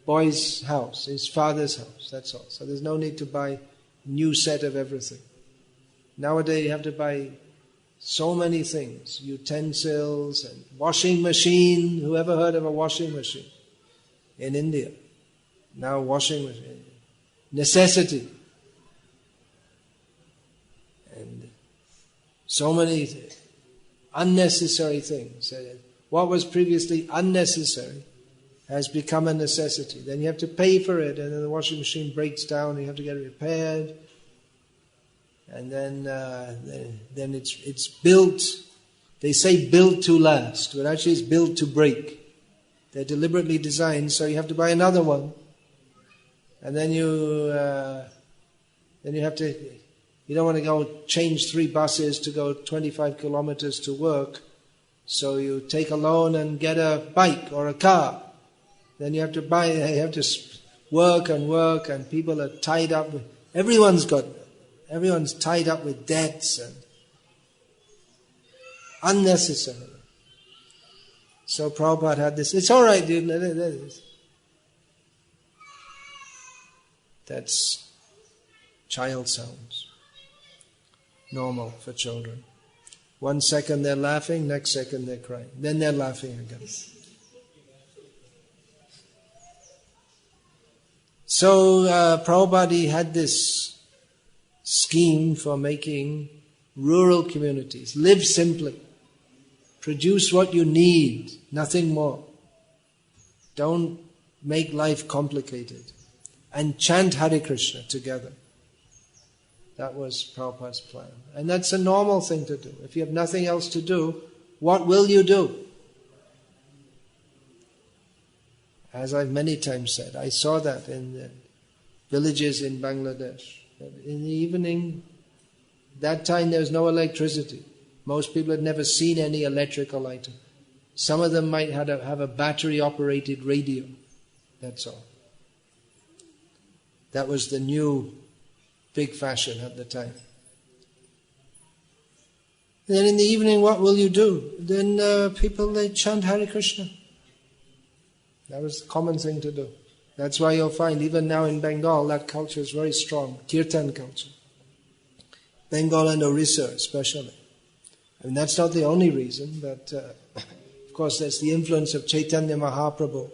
boy's house, his father's house, that's all. So there's no need to buy a new set of everything. Nowadays you have to buy so many things, utensils and washing machine. Whoever heard of a washing machine in India? Now washing machine. Necessity. So many unnecessary things. What was previously unnecessary has become a necessity. Then you have to pay for it, and then the washing machine breaks down, and you have to get it repaired. And then it's built. They say built to last, but actually it's built to break. They're deliberately designed, so you have to buy another one. And then you have to. You don't want to go change 3 buses to go 25 kilometers to work, so you take a loan and get a bike or a car. Then you have to work, and people are tied up with. Everyone's tied up with debts and unnecessary. So Prabhupada had this. It's all right, dude. That's child sounds. Normal for children. 1 second they're laughing, next second they're crying. Then they're laughing again. So Prabhupada had this scheme for making rural communities. Live simply. Produce what you need, nothing more. Don't make life complicated. And chant Hare Krishna together. That was Prabhupada's plan. And that's a normal thing to do. If you have nothing else to do, what will you do? As I've many times said, I saw that in the villages in Bangladesh. In the evening, that time there was no electricity. Most people had never seen any electrical item. Some of them might have a battery-operated radio. That's all. That was the new big fashion at the time. Then in the evening, what will you do? Then they chant Hare Krishna. That was the common thing to do. That's why you'll find, even now in Bengal, that culture is very strong. Kirtan culture. Bengal and Orissa especially. I mean, that's not the only reason, but of course there's the influence of Chaitanya Mahaprabhu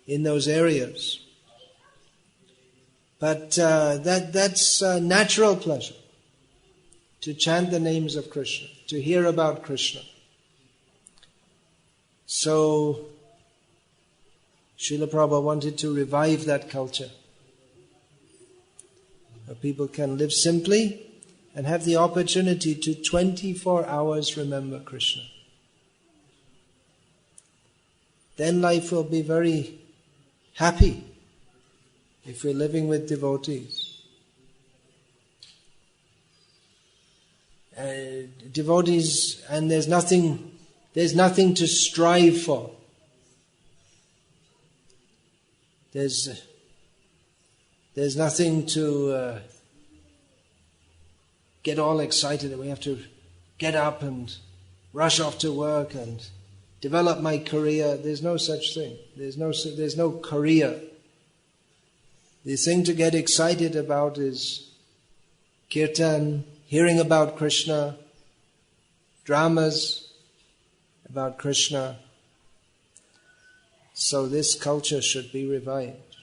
in those areas. But that's natural pleasure, to chant the names of Krishna, to hear about Krishna. So, Srila Prabhupada wanted to revive that culture, where people can live simply and have the opportunity to 24 hours remember Krishna. Then life will be very happy if we're living with devotees. Devotees, and there's nothing to strive for. There's nothing to get all excited that we have to get up and rush off to work and develop my career. There's no such thing. There's no career. The thing to get excited about is kirtan, hearing about Krishna, dramas about Krishna. So this culture should be revived.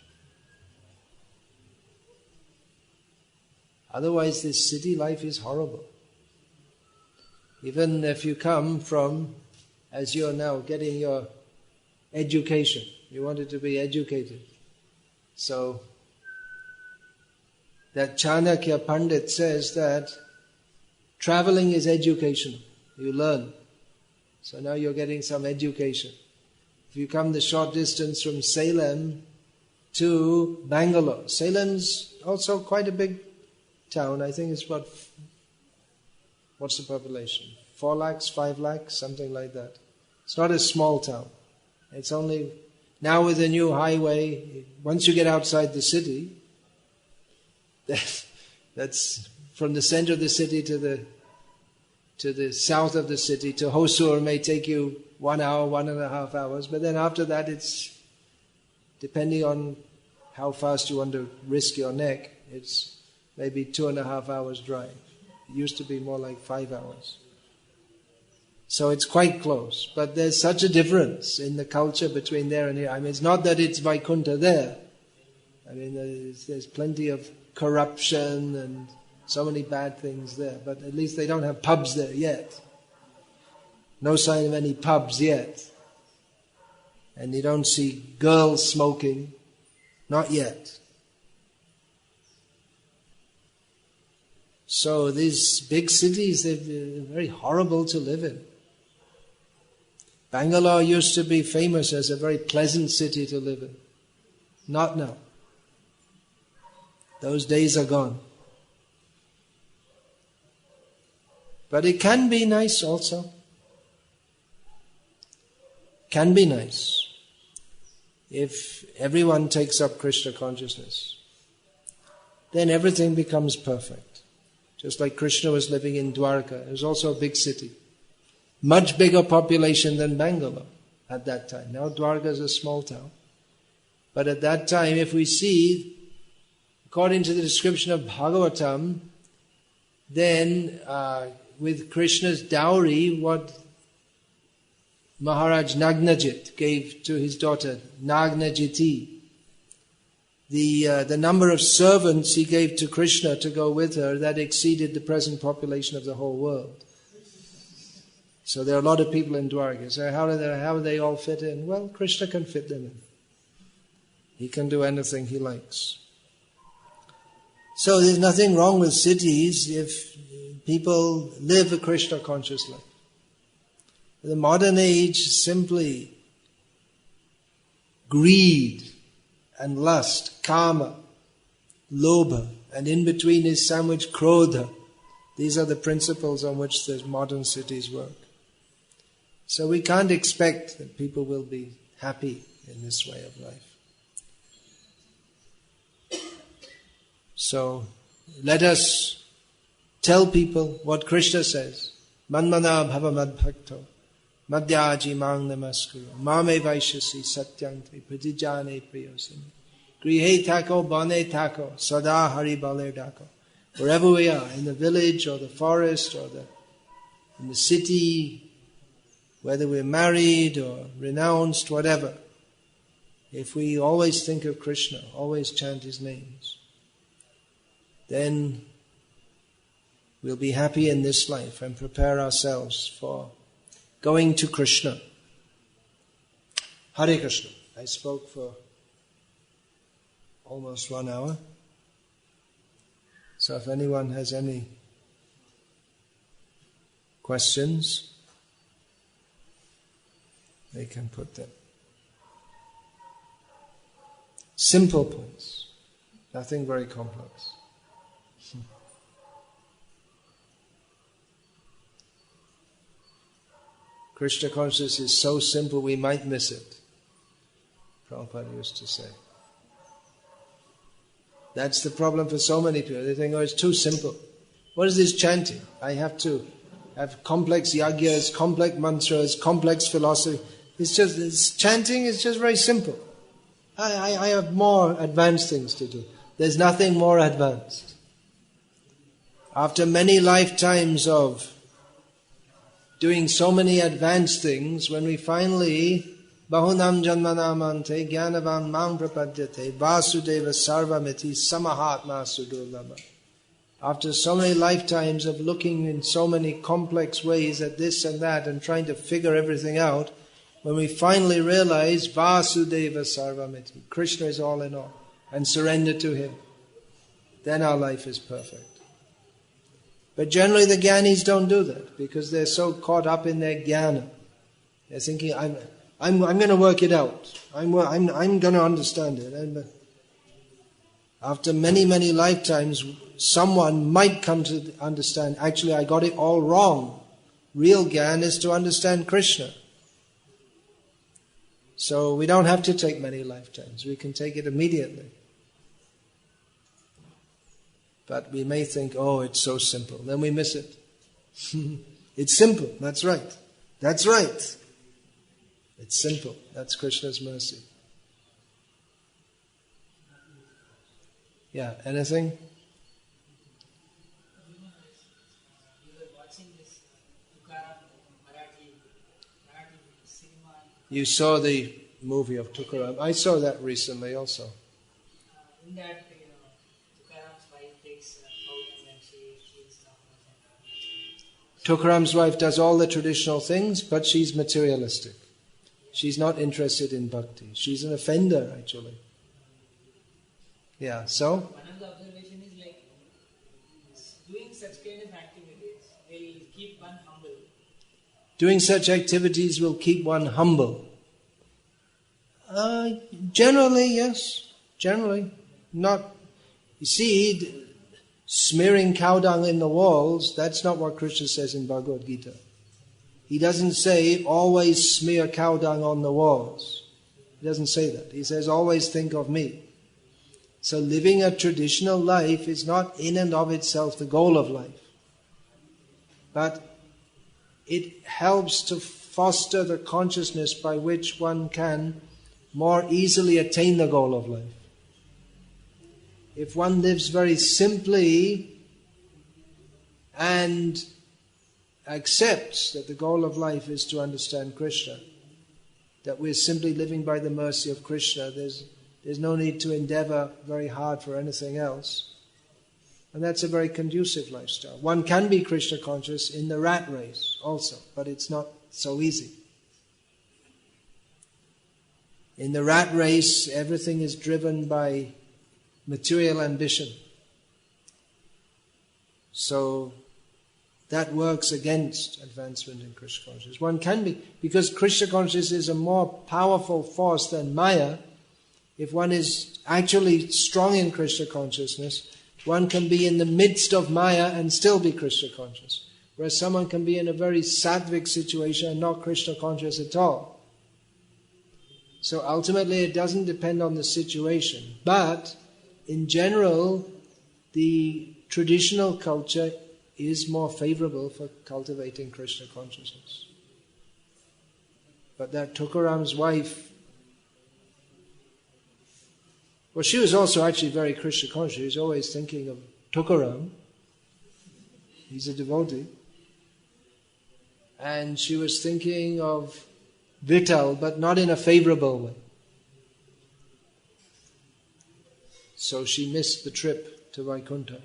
Otherwise this city life is horrible. Even if you come from, as you're now getting your education, you wanted to be educated. So that Chanakya Pandit says that traveling is educational. You learn. So now you're getting some education. If you come the short distance from Salem to Bangalore, Salem's also quite a big town. I think it's about, what's the population? 4 lakhs, 5 lakhs, something like that. It's not a small town. It's only, now with the new highway, once you get outside the city, that's from the center of the city to the south of the city, to Hosur may take you 1 hour, 1.5 hours. But then after that, it's depending on how fast you want to risk your neck, it's maybe 2.5 hours drive. It used to be more like 5 hours. So it's quite close. But there's such a difference in the culture between there and here. I mean, it's not that it's Vaikuntha there. I mean, there's plenty of corruption and So many bad things there, but at least they don't have pubs there yet. No sign of any pubs yet. And you don't see girls smoking, not yet. So these big cities, they're very horrible to live in. Bangalore used to be famous as a very pleasant city to live in. Not now. Those days are gone. But it can be nice also. Can be nice if everyone takes up Krishna consciousness. Then everything becomes perfect. Just like Krishna was living in Dwarka. It was also a big city. Much bigger population than Bangalore at that time. Now Dwarka is a small town. But at that time, if we see, according to the description of Bhagavatam, then with Krishna's dowry, what Maharaj Nagnajit gave to his daughter, Nagnajiti, the number of servants he gave to Krishna to go with her, that exceeded the present population of the whole world. So there are a lot of people in Dwarka. So how do they all fit in? Well, Krishna can fit them in. He can do anything he likes. So there's nothing wrong with cities if people live a Krishna conscious life. The modern age is simply greed and lust, kama, lobha, and in between is sandwiched krodha. These are the principles on which the modern cities work. So we can't expect that people will be happy in this way of life. So let us tell people what Krishna says. Manmana bhava madbhakto madhyaji mang namaskuru mame vaishasi satyantri pratijane priyosini grihe tako bane tako sada hari baler dako. Wherever we are, in the village or the forest or in the city, whether we're married or renounced, whatever, if we always think of Krishna, always chant his names, then we'll be happy in this life and prepare ourselves for going to Krishna. Hare Krishna. I spoke for almost 1 hour. So if anyone has any questions, they can put them. Simple points, nothing very complex. Krishna consciousness is so simple we might miss it. Prabhupada used to say. That's the problem for so many people. They think, oh, it's too simple. What is this chanting? I have to have complex yagyas, complex mantras, complex philosophy. Chanting is just very simple. I have more advanced things to do. There's nothing more advanced. After many lifetimes of doing so many advanced things, when we finally bahunam janmanamante jnanavan mang prapadyate vasudeva sarvamiti samahatma sudurlabha. After so many lifetimes of looking in so many complex ways at this and that and trying to figure everything out, when we finally realize Vasudeva Sarvamiti, Krishna is all in all, and surrender to him, then our life is perfect. But generally the jnanis don't do that because they're so caught up in their jnana. They're thinking, I'm going to work it out. I'm going to understand it. And after many, many lifetimes, someone might come to understand, actually I got it all wrong. Real jnana is to understand Krishna. So we don't have to take many lifetimes. We can take it immediately. But we may think, oh, it's so simple. Then we miss it. It's simple. That's right. That's right. It's simple. That's Krishna's mercy. Yeah, anything? You saw the movie of Tukaram. I saw that recently also. In that, Tukaram's wife takes out and she Tukaram's wife does all the traditional things, but she's materialistic. She's not interested in bhakti. She's an offender, actually. Yeah, so? One of the observation is like, doing such kind of activities will keep one humble. Doing such activities will keep one humble. Generally, yes. Generally. Not, you see, smearing cow dung in the walls, that's not what Krishna says in Bhagavad-gita. He doesn't say, always smear cow dung on the walls. He doesn't say that. He says, always think of me. So living a traditional life is not in and of itself the goal of life. But it helps to foster the consciousness by which one can more easily attain the goal of life. If one lives very simply and accepts that the goal of life is to understand Krishna, that we're simply living by the mercy of Krishna, there's no need to endeavor very hard for anything else. And that's a very conducive lifestyle. One can be Krishna conscious in the rat race also, but it's not so easy. In the rat race, everything is driven by material ambition. So that works against advancement in Krishna consciousness. One can be, because Krishna consciousness is a more powerful force than Maya. If one is actually strong in Krishna consciousness, one can be in the midst of Maya and still be Krishna conscious. Whereas someone can be in a very sattvic situation and not Krishna conscious at all. So ultimately it doesn't depend on the situation. But in general, the traditional culture is more favorable for cultivating Krishna consciousness. But that Tukaram's wife, well, she was also actually very Krishna conscious. She was always thinking of Tukaram. He's a devotee. And she was thinking of Vital, but not in a favorable way. So she missed the trip to Vaikuntha.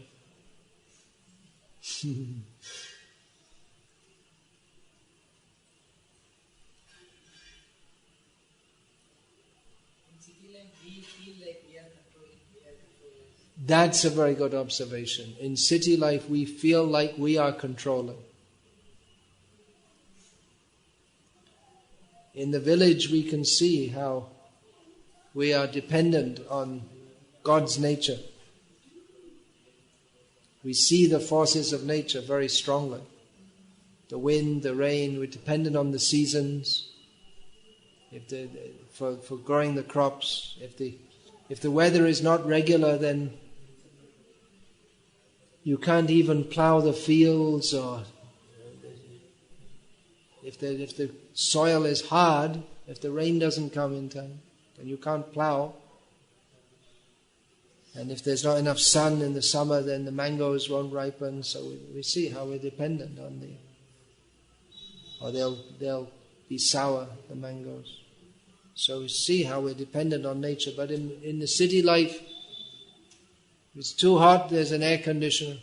That's a very good observation. In city life, we feel like we are controlling. In the village, we can see how we are dependent on God's nature. We see the forces of nature very strongly. The wind, the rain, we're dependent on the seasons for growing the crops. If the weather is not regular, then you can't even plow the fields, or if the soil is hard, if the rain doesn't come in time, then you can't plow. And if there's not enough sun in the summer, then the mangoes won't ripen. So we see how we're dependent on or they'll be sour, the mangoes. So we see how we're dependent on nature. But in the city life, if it's too hot, there's an air conditioner.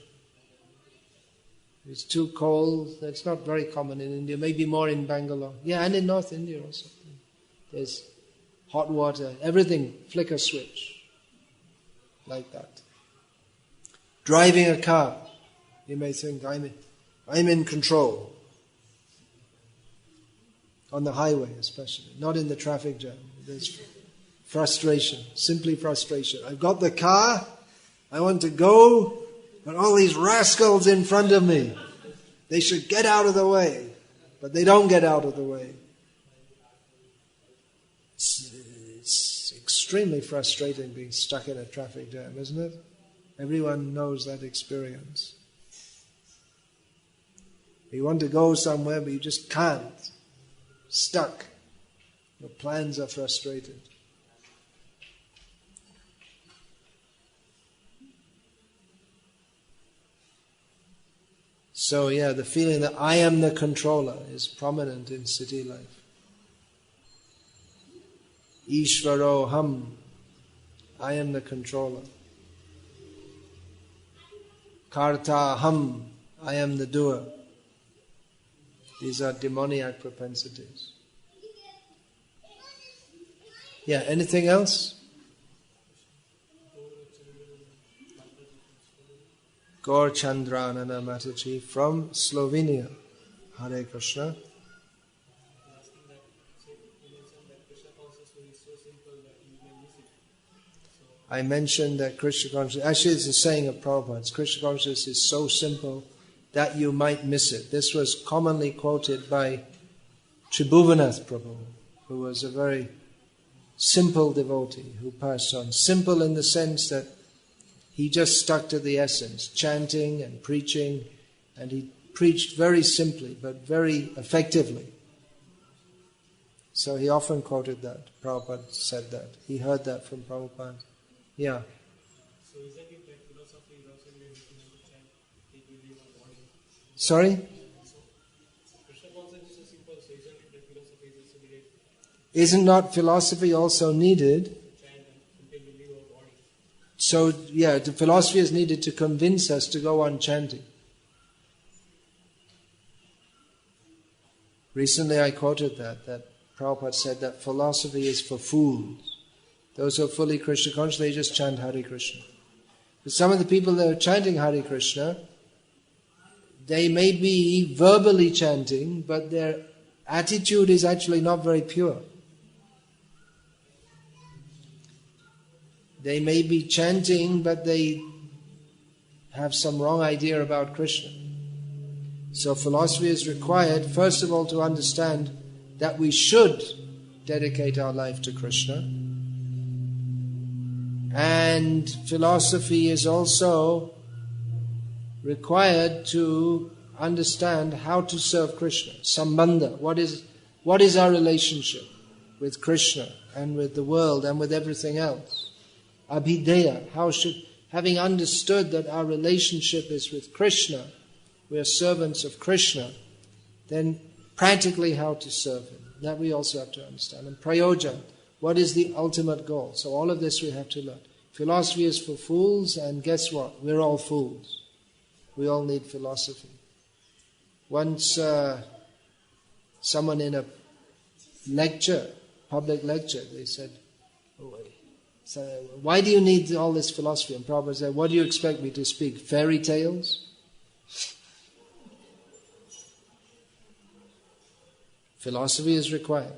If it's too cold, that's not very common in India, maybe more in Bangalore. Yeah, and in North India also. There's hot water, everything, flicker switch. Like that. Driving a car, you may think, I'm in control. On the highway especially, not in the traffic jam. There's frustration, simply frustration. I've got the car, I want to go, but all these rascals in front of me, they should get out of the way, but they don't get out of the way. It's extremely frustrating being stuck in a traffic jam, isn't it? Everyone knows that experience. You want to go somewhere, but you just can't. Stuck. Your plans are frustrated. So the feeling that I am the controller is prominent in city life. Ishvaro ham, I am the controller. Karta ham, I am the doer. These are demoniac propensities. Yeah, anything else? Gaur Chandranana Mataji from Slovenia. Hare Krishna. I mentioned that Krishna consciousness, actually it's a saying of Prabhupada's, Krishna consciousness is so simple that you might miss it. This was commonly quoted by Tribhuvanath Prabhu, who was a very simple devotee who passed on. Simple in the sense that he just stuck to the essence, chanting and preaching, and he preached very simply but very effectively. So he often quoted that. Prabhupada said that. He heard that from Prabhupada. Yeah. So isn't it that philosophy is also related to chant, take believe on body? Sorry? So Krishna consciousness is so simple, so isn't it that philosophy is also related? Isn't not philosophy also needed? Chant and take believe on body. So, yeah, the philosophy is needed to convince us to go on chanting. Recently I quoted that Prabhupada said that philosophy is for fools. Those who are fully Krishna conscious, they just chant Hare Krishna. But some of the people that are chanting Hare Krishna, they may be verbally chanting, but their attitude is actually not very pure. They may be chanting, but they have some wrong idea about Krishna. So philosophy is required, first of all, to understand that we should dedicate our life to Krishna. And philosophy is also required to understand how to serve Krishna. Sambandha. What is our relationship with Krishna and with the world and with everything else? Abhideya. Having understood that our relationship is with Krishna, we are servants of Krishna, then practically how to serve Him. That we also have to understand. And prayojan. What is the ultimate goal? So all of this we have to learn. Philosophy is for fools, and guess what? We're all fools. We all need philosophy. Once someone in a lecture, public lecture, they said, why do you need all this philosophy? And Prabhupada said, what do you expect me to speak? Fairy tales? Philosophy is required.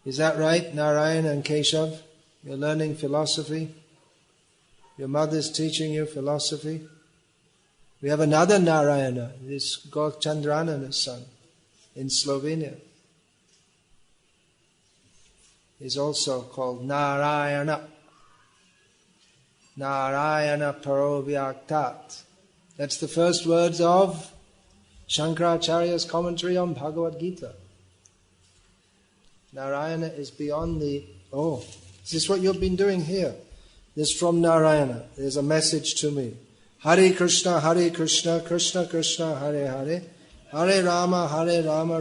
Is that right, Narayan and Keshav? You're learning philosophy? Your mother's teaching you philosophy? We have another Narayana, this Gokchandranana's son, in Slovenia. He's also called Narayana. Narayana Parovyaktat. That's the first words of Shankaracharya's commentary on Bhagavad-gita. Narayana is beyond the... Oh, is this what you've been doing here? This is from Narayana. There's a message to me. Hare Krishna, Krishna Krishna, Hare Hare. Hare Rama,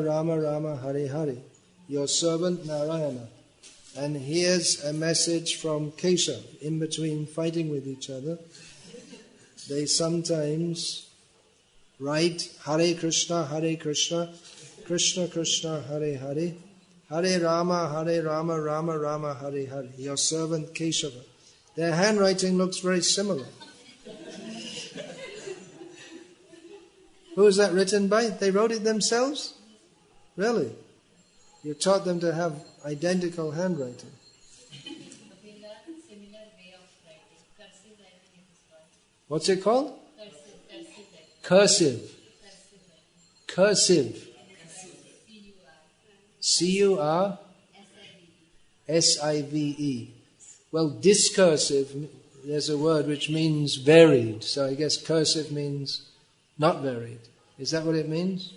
Rama Rama, Hare Hare. Your servant Narayana. And here's a message from Keshav. In between fighting with each other, they sometimes write Hare Krishna, Krishna Krishna, Hare Hare. Hare Rama, Rama Rama, Hare Hare. Your servant Keshava. Their handwriting looks very similar. Who is that written by? They wrote it themselves? Really? You taught them to have identical handwriting. What's it called? Cursive. Cursive. C-U-R-S-I-V-E. Well, discursive, there's a word which means varied. So I guess cursive means not varied. Is that what it means?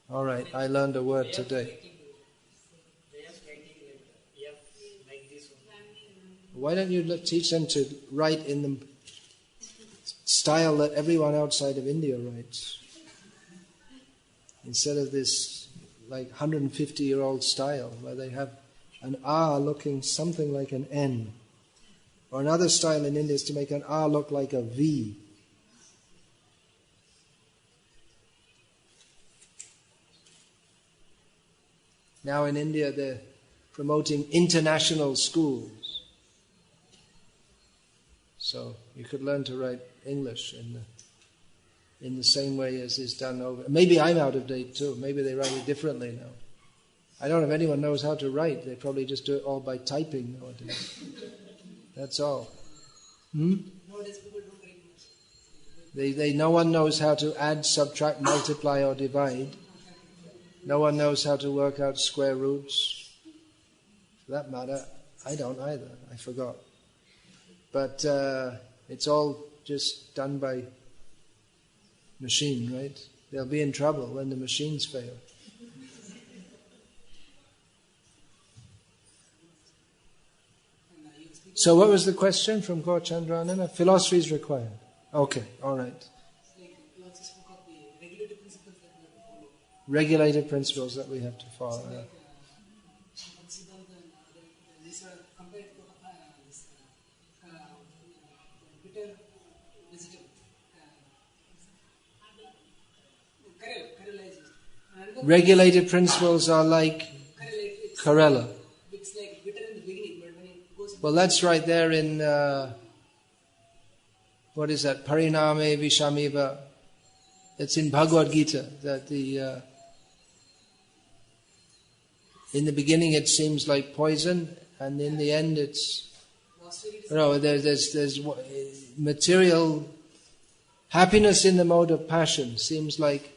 All right, I learned a word today. Why don't you teach them to write in the style that everyone outside of India writes? Instead of this like 150-year-old style where they have an R looking something like an N. Or another style in India is to make an A look like a V. Now in India they're promoting international schools. So you could learn to write English in the same way as is done over. Maybe I'm out of date too. Maybe they write it differently now. I don't know if anyone knows how to write. They probably just do it all by typing nowadays. That's all. Nowadays people don't write much. No one knows how to add, subtract, multiply or divide. No one knows how to work out square roots. For that matter, I don't either. I forgot. But it's all just done by machine, right? They'll be in trouble when the machines fail. So what was the question from Gaur Chandranana? Philosophy is required. Okay, all right. Regulated principles that we have to follow. Yeah. These are compared to bitter vegetable. Regulated principles are like Karela. It's like bitter in the beginning, but when it goes... Well, that's right there in, what is that? Pariname Vishamiva. It's in Bhagavad-gita that in the beginning it seems like poison, and in the end it's... No, there's material happiness in the mode of passion seems like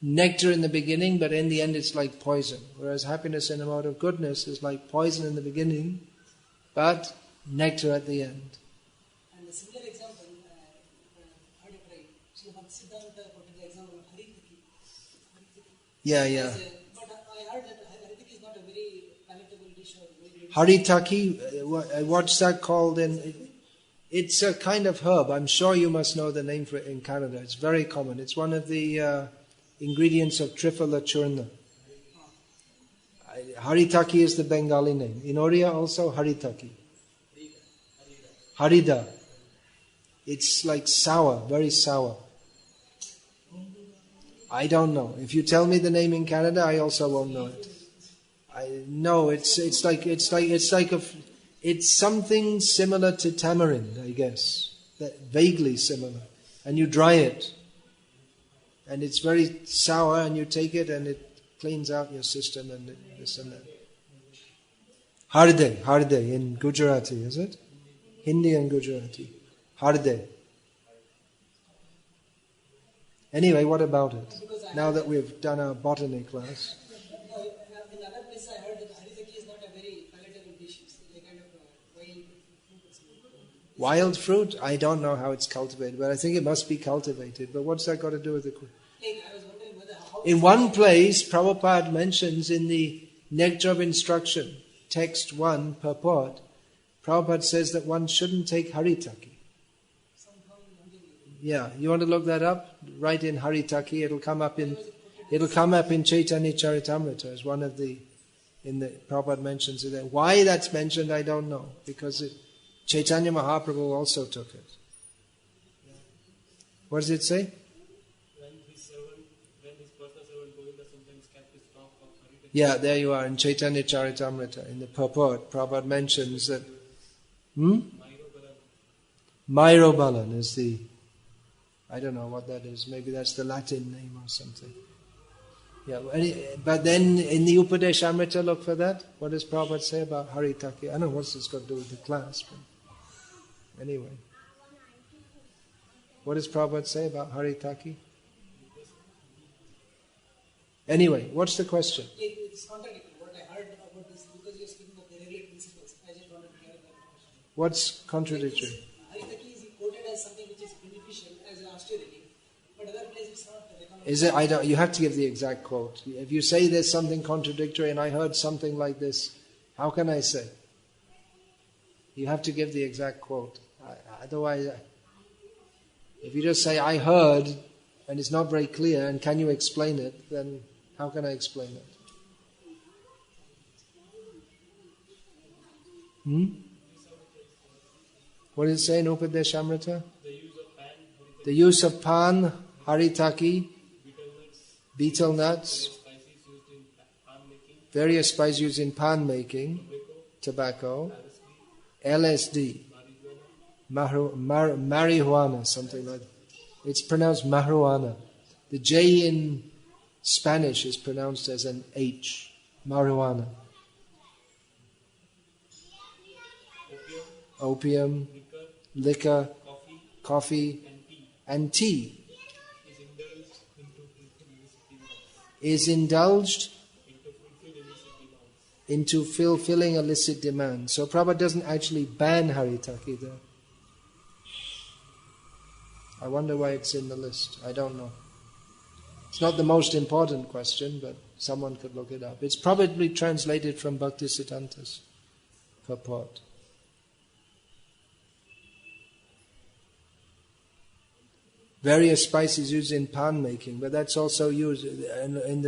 nectar in the beginning, but in the end it's like poison. Whereas happiness in the mode of goodness is like poison in the beginning, but nectar at the end. And a similar example, how do you pray? So Siddhanta put the example of Haritaki. Yeah. But I heard that Haritaki is not a very palatable dish or very... Haritaki, what's that called in... It's a kind of herb. I'm sure you must know the name for it in Canada. It's very common. It's one of the ingredients of Triphala Churna. Haritaki is the Bengali name. In Oriya also Haritaki. Harida. It's like sour, very sour. I don't know. If you tell me the name in Canada, I also won't know it. It's something similar to tamarind, I guess. Vaguely similar. And you dry it. And it's very sour, and you take it and it cleans out your system and this and that. Harde in Gujarati, is it? Hindi and Gujarati. Harde. Anyway, what about it? Now that we've done our botany class. In other places I heard that Haritaki is not a very palatable dish. It's a kind of wild fruit. Wild fruit? I don't know how it's cultivated, but I think it must be cultivated. But what's that got to do with the... I was wondering whether... In one place, Prabhupada mentions in the Nectar of Instruction, text 1, purport, Prabhupada says that one shouldn't take Haritaki. Yeah, you want to look that up? Write in Haritaki, it'll come up in Chaitanya Charitamrita as one of the... Prabhupada mentions it there. Why that's mentioned, I don't know, because Chaitanya Mahaprabhu also took it. What does it say? Yeah, there you are in Chaitanya Charitamrita. In the purport, Prabhupada mentions that Myrobalan is the... I don't know what that is. Maybe that's the Latin name or something. Yeah, but then in the Upadeshamrita, look for that. What does Prabhupada say about Haritaki? I don't know what's this got to do with the class, but anyway. What does Prabhupada say about Haritaki? Anyway, what's the question? It's contradictory. What I heard about this, because you're speaking of the regulated principles, I just wanted to clarify the question. What's contradictory? Haritaki is quoted as something which is beneficial, as an austerity, but other places it's not recommended. Is it? You have to give the exact quote. If you say there's something contradictory and I heard something like this, how can I say? You have to give the exact quote. Otherwise, if you just say, I heard, and it's not very clear, and can you explain it, then how can I explain it? What does it say in Upadeshamrita? The use of pan, The use of pan, haritaki, betel nuts, betel nuts, spices used in pan making, various spices used in pan making, tobacco, LSD, marijuana, something like that. It's pronounced marijuana. The J in Spanish is pronounced as an H, marijuana. Opium, liquor, coffee, and tea is indulged into fulfilling illicit demand. So Prabhupada doesn't actually ban haritaki there. I wonder why it's in the list. I don't know. It's not the most important question, but someone could look it up. It's probably translated from Bhaktisiddhanta's purport. Various spices used in pan making, but that's also used in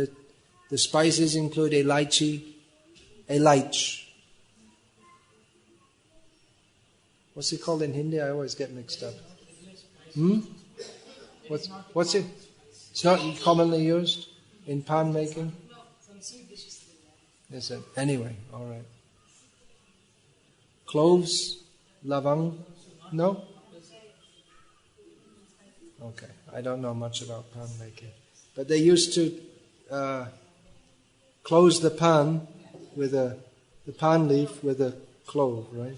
the spices include elaichi, what's it called in Hindi? I always get mixed up. What's it? It's not commonly used in pan making? No, some sweet dishes. Is it? Anyway, all right. Cloves, lavang, no? Okay, I don't know much about pan making. But they used to close the pan with the pan leaf with a clove, right?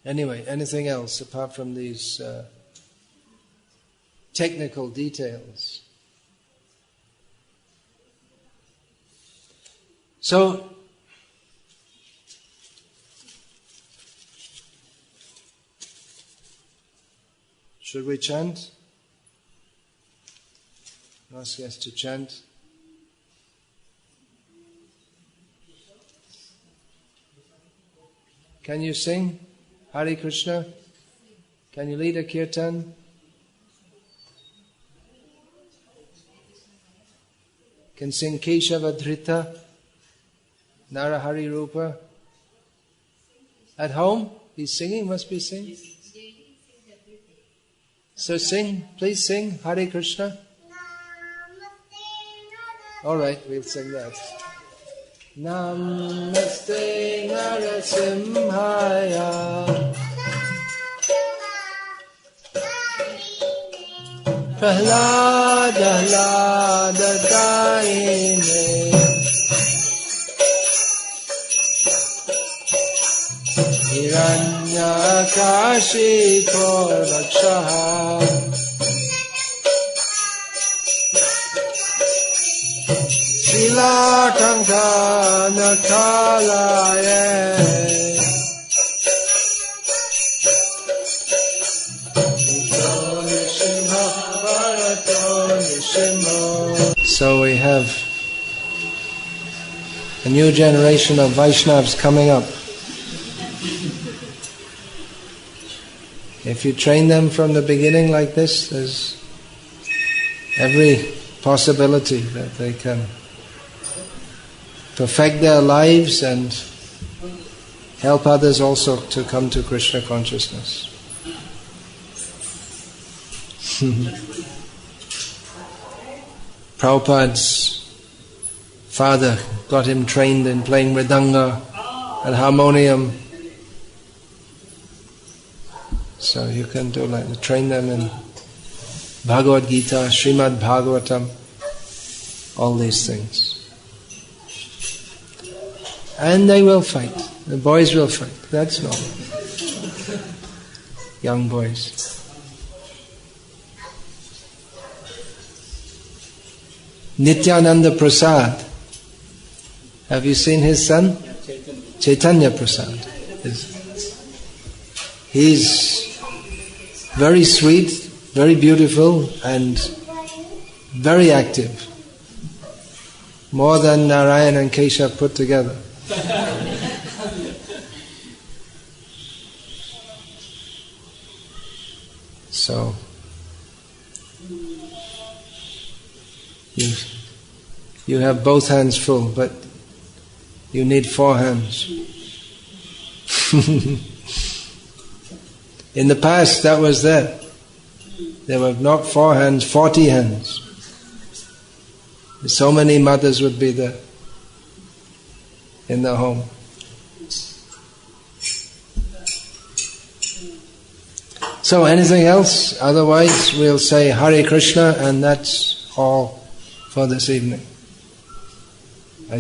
Anyway, anything else apart from these technical details? So, should we chant? Ask us to chant. Can you sing Hare Krishna? Can you lead a kirtan? Can sing Keshava Dhrita, Narahari Rupa? At home? He's singing, must be singing. So sing, please sing Hare Krishna. All right, we'll sing that. Namaste Narasimhaya Prahlada Ladataine Hiranyakashipo Rakshaha Shilakanga Nakalaye So we have a new generation of Vaishnavas coming up. If you train them from the beginning like this, there's every possibility that they can perfect their lives and help others also to come to Krishna consciousness. Prabhupada's father got him trained in playing mridanga and harmonium. So you can do like train them in Bhagavad-gita, Srimad Bhagavatam, all these things. And they will fight. The boys will fight. That's normal. Young boys. Nityananda Prasad. Have you seen his son? Chaitanya Prasad. He's very sweet, very beautiful, and very active. More than Narayan and Keshav put together. So, you have both hands full, but you need 4 hands. In the past, that was there. There were not 4 hands, 40 hands. So many mothers would be there in the home. So anything else? Otherwise we'll say Hare Krishna, and that's all for this evening. I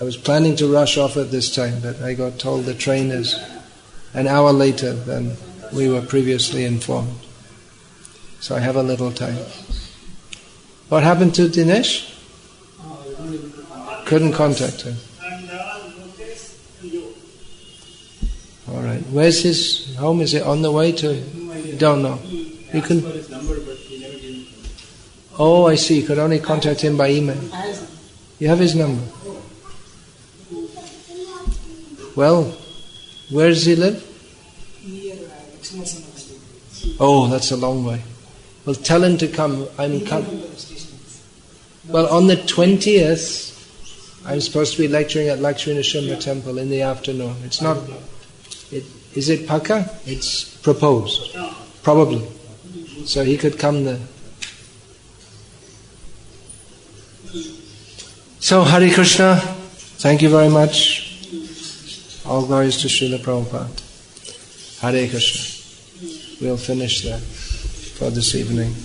was planning to rush off at this time, but I got told the train is an hour later than we were previously informed. So I have a little time. What happened to Dinesh? Couldn't contact him. All right. Where's his home? Is it on the way to? Don't know. You can. Oh, I see. You could only contact him by email. You have his number. Well, where does he live? Oh, that's a long way. Well, tell him to come. I'm coming. Well, on the 20th, I'm supposed to be lecturing at Lakshmi Nrsimha Temple in the afternoon. It's not. Is it Paka? It's proposed. Probably. So he could come there. So, Hare Krishna, thank you very much. All glories to Srila Prabhupada. Hare Krishna. We'll finish there for this evening.